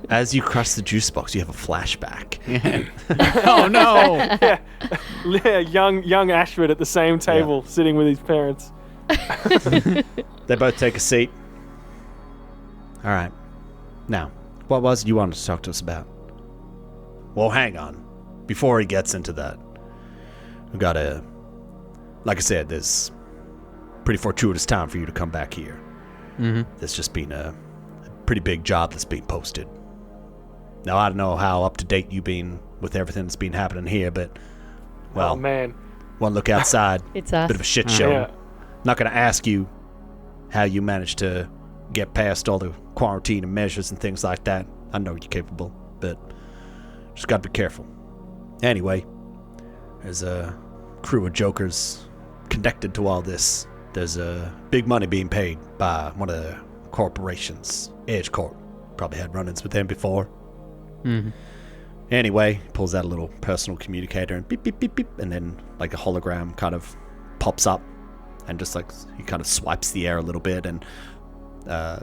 Speaker 1: As you crush the juice box, you have a flashback.
Speaker 5: Oh no!
Speaker 2: Yeah, young Ashford at the same table, sitting with his parents.
Speaker 1: They both take a seat. All right. Now, what was it you wanted to talk to us about? Well, hang on. Before he gets into that, we got like I said, there's pretty fortuitous time for you to come back here.
Speaker 5: Mm-hmm.
Speaker 1: There's just been a pretty big job that's being posted. Now, I don't know how up to date you've been with everything that's been happening here, but, well,
Speaker 2: Oh man.
Speaker 1: one look outside,
Speaker 3: It's us.
Speaker 1: bit of a shit show.
Speaker 2: Yeah.
Speaker 1: Not going to ask you how you managed to get past all the quarantine and measures and things like that. I know you're capable, but just got to be careful. Anyway, there's a crew of jokers connected to all this. There's big money being paid by one of the corporations, Edge Corp. Probably had run-ins with them before.
Speaker 5: Mm-hmm.
Speaker 1: Anyway, pulls out a little personal communicator and beep, beep, beep, beep, and then like a hologram kind of pops up and just like he kind of swipes the air a little bit, and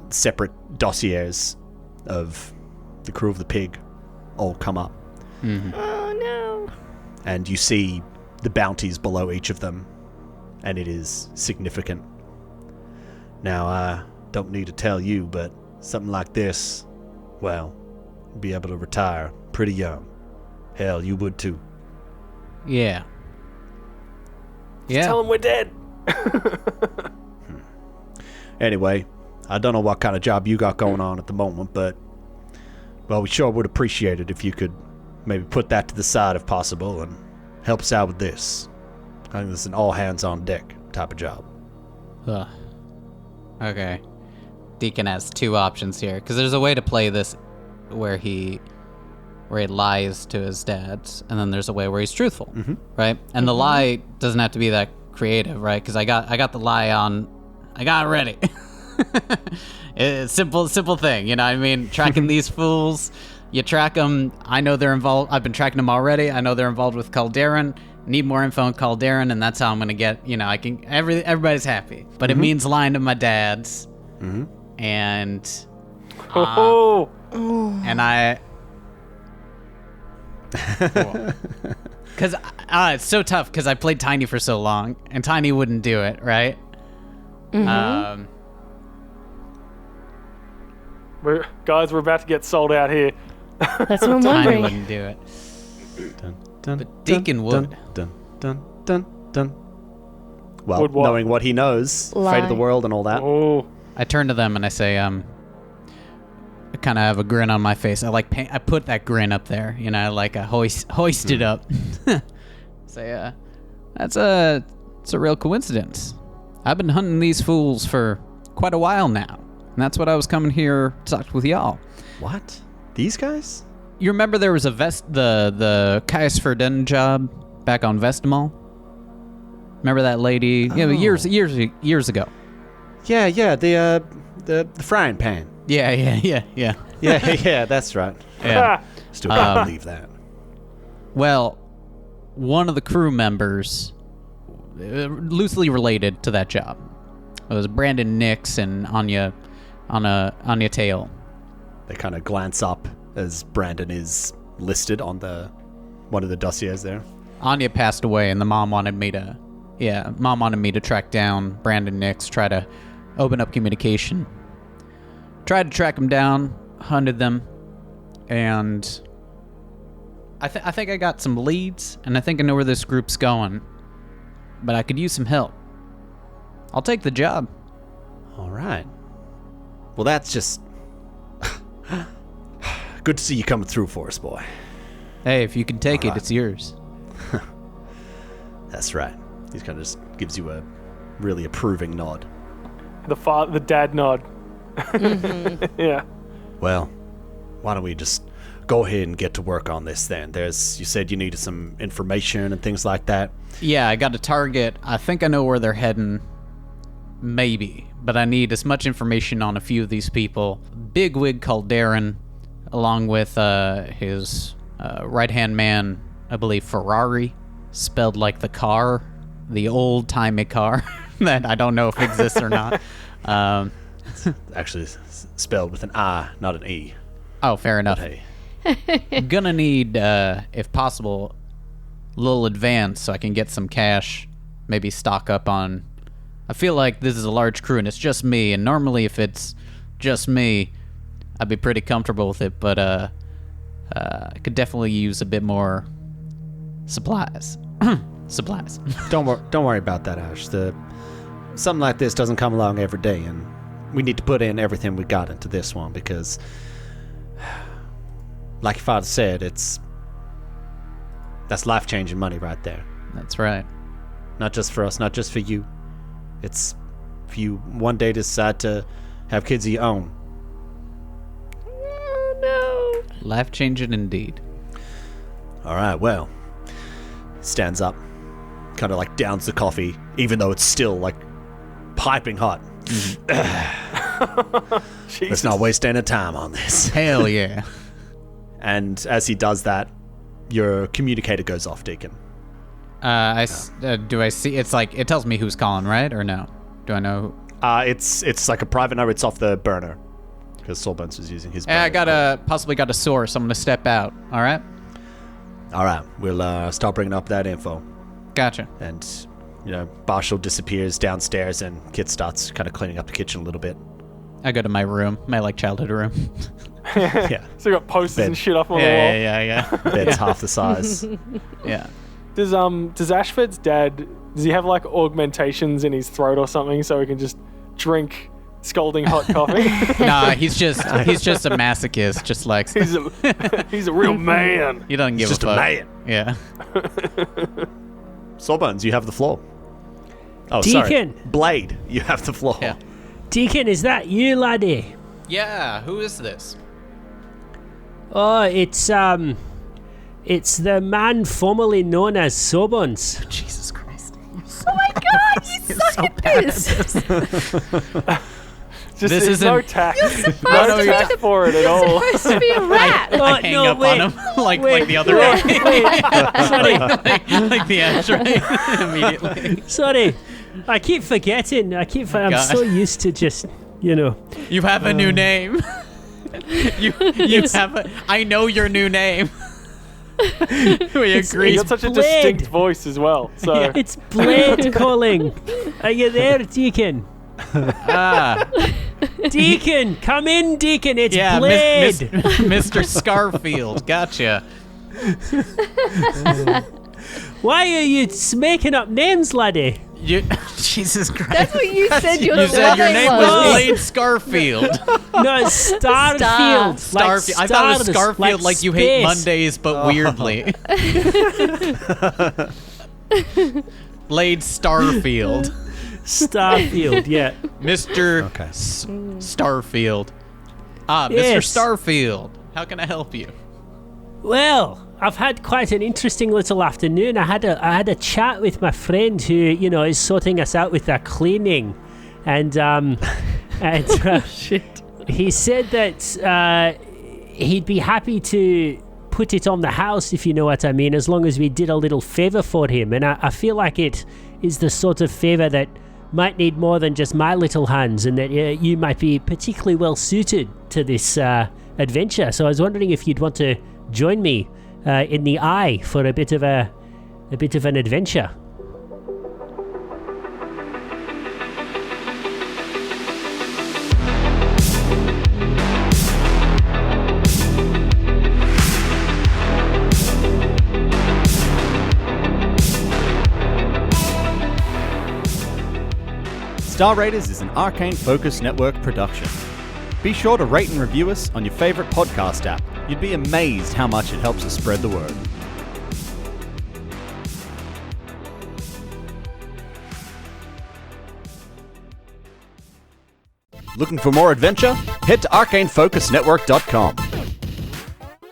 Speaker 1: separate dossiers of the crew of the Pig all come up.
Speaker 5: Mm-hmm.
Speaker 3: Oh no.
Speaker 1: And you see the bounties below each of them, and it is significant. Now, I don't need to tell you, but something like this, well, you'd be able to retire pretty young. Hell, you would too.
Speaker 5: Yeah.
Speaker 2: Tell him we're dead.
Speaker 1: Anyway, I don't know what kind of job you got going on at the moment, but, well, we sure would appreciate it if you could maybe put that to the side if possible and help us out with this. I think this is an all-hands-on-deck type of job.
Speaker 5: Ugh. Okay. Deacon has two options here, because there's a way to play this where he lies to his dads, and then there's a way where he's truthful, right? And the lie doesn't have to be that creative, right? Because I got the lie on, I got it ready. It's simple thing, you know what I mean? Tracking these fools, you track them. I know they're involved. I've been tracking them already. I know they're involved with Calderon. Need more info on Calderon, and that's how I'm gonna get. You know, I can. Everybody's happy, but it means lying to my dads, and and I. Because it's so tough because I played Tiny for so long, and Tiny wouldn't do it, right?
Speaker 2: We're about to get sold out here.
Speaker 3: That's what I'm
Speaker 5: Tiny
Speaker 3: wondering.
Speaker 5: wouldn't do it.
Speaker 1: But
Speaker 5: Deacon would.
Speaker 1: Well,
Speaker 2: Would what?
Speaker 1: knowing what he knows, fate of the
Speaker 3: Lie.
Speaker 1: world and all that.
Speaker 2: Oh,
Speaker 5: I turn to them and I say, I kind of have a grin on my face. I put that grin up there, you know, like I hoist it up. Say, it's a real coincidence. I've been hunting these fools for quite a while now, and that's what I was coming here to talk with y'all.
Speaker 1: What? These guys?
Speaker 5: You remember there was the Caius Verdun job back on Vestmall? Remember that lady? Yeah, years ago.
Speaker 1: Yeah, the frying pan.
Speaker 5: Yeah.
Speaker 1: Yeah, that's right.
Speaker 5: Yeah.
Speaker 1: Still can't believe that.
Speaker 5: Well, one of the crew members, loosely related to that job, it was Brandon Nix and Anya Tail.
Speaker 1: They kind of glance up as Brandon is listed on one of the dossiers there.
Speaker 5: Anya passed away, and the mom wanted me to track down Brandon Nix, try to open up communication. Tried to track him down, hunted them, and I think I got some leads, and I think I know where this group's going, but I could use some help. I'll take the job.
Speaker 1: All right. Well, that's just good to see you coming through for us, boy.
Speaker 5: Hey, if you can take
Speaker 1: All
Speaker 5: it,
Speaker 1: right.
Speaker 5: it's yours.
Speaker 1: That's right. He kind of just gives you a really approving nod.
Speaker 2: The dad nod. Yeah.
Speaker 1: Well, why don't we just go ahead and get to work on this then? You said you needed some information and things like that.
Speaker 5: Yeah, I got a target. I think I know where they're heading. Maybe. But I need as much information on a few of these people. Bigwig called Darren, along with his right-hand man, I believe Ferrari, spelled like the car, the old-timey car that I don't know if exists or not.
Speaker 1: Actually, spelled with an I, not an E.
Speaker 5: Oh, fair enough.
Speaker 1: Hey.
Speaker 5: I'm gonna need, if possible, a little advance so I can get some cash, maybe stock up on... I feel like this is a large crew and it's just me, and normally if it's just me, I'd be pretty comfortable with it, but I could definitely use a bit more supplies. Supplies.
Speaker 6: Don't worry about that, Ash. Something like this doesn't come along every day, and we need to put in everything we got into this one because, like your father said, that's life-changing money right there.
Speaker 5: That's right.
Speaker 6: Not just for us, not just for you. It's if you one day decide to have kids of your own.
Speaker 3: Oh, no.
Speaker 5: Life-changing indeed.
Speaker 1: All right, well, stands up, kind of like downs the coffee, even though it's still like piping hot. Let's not waste any time on this.
Speaker 5: Hell yeah.
Speaker 1: And as he does that, your communicator goes off, Deacon.
Speaker 5: Do I see? It's like it tells me who's calling, right? Or no? Do I know?
Speaker 1: It's like a private number. It's off the burner because Soulbones was using his burner.
Speaker 5: I possibly got a source. I'm gonna step out. All right.
Speaker 1: All right, we'll start bringing up that info.
Speaker 5: Gotcha.
Speaker 1: And Barshall disappears downstairs, and Kit starts kind of cleaning up the kitchen a little bit.
Speaker 5: I go to my room, my like childhood room.
Speaker 1: Yeah.
Speaker 2: So you got posters and shit up on the wall.
Speaker 5: Yeah.
Speaker 1: Bed's half the size.
Speaker 5: Yeah.
Speaker 2: Does Ashford's dad, does he have like augmentations in his throat or something so he can just drink scalding hot coffee?
Speaker 5: Nah, he's just a masochist. Just like
Speaker 2: he's a real man.
Speaker 5: He doesn't give
Speaker 1: Just
Speaker 5: a fuck.
Speaker 1: a man.
Speaker 5: Yeah.
Speaker 1: Soulbones, you have the floor. Oh,
Speaker 4: Deacon.
Speaker 1: sorry. Blade, you have the floor.
Speaker 5: Yeah.
Speaker 4: Deacon, is that you, laddie?
Speaker 5: Yeah. Who is this?
Speaker 4: Oh, it's the man formerly known as Soulbones.
Speaker 5: Jesus Christ.
Speaker 3: Oh my god, you suck at this!
Speaker 5: This isn't
Speaker 2: no tact.
Speaker 3: You're supposed to be
Speaker 2: tact for it at all.
Speaker 3: supposed to be a rat.
Speaker 5: I hang up on him like the other
Speaker 4: wait,
Speaker 5: way.
Speaker 4: Sorry,
Speaker 5: like the ashtray immediately.
Speaker 4: sorry. I keep forgetting. I'm
Speaker 5: God.
Speaker 4: so used to just,
Speaker 5: You have a new name. you have I know your new name. We agree.
Speaker 2: You got such a
Speaker 4: Blade.
Speaker 2: distinct voice as well. So
Speaker 4: It's Blade calling. Are you there, Deacon? Deacon, come in, Deacon. It's Blade.
Speaker 5: Mr. Scarfield. Gotcha.
Speaker 4: Why are you making up names, laddie?
Speaker 5: Jesus Christ.
Speaker 3: That's what you said your
Speaker 5: You said your name was
Speaker 3: was.
Speaker 5: Blade Scarfield.
Speaker 4: No, it's Starfield.
Speaker 5: Starfield. I thought it was Scarfield, like you hate Mondays, but weirdly. Blade Starfield.
Speaker 4: Starfield, yeah.
Speaker 5: Mr. Starfield. Mr.
Speaker 4: Yes.
Speaker 5: Starfield. How can I help you?
Speaker 4: Well, I've had quite an interesting little afternoon. I had a chat with my friend who, is sorting us out with our cleaning, and
Speaker 3: Shit.
Speaker 4: he said that he'd be happy to put it on the house, if you know what I mean, as long as we did a little favor for him. And I feel like it is the sort of favor that might need more than just my little hands, and that you might be particularly well suited to this adventure. So I was wondering if you'd want to join me in the eye for a bit of an adventure.
Speaker 1: Star Raiders is an Arcane Focus Network production. Be sure to rate and review us on your favorite podcast app. You'd be amazed how much it helps us spread the word. Looking for more adventure? Head to arcanefocusnetwork.com.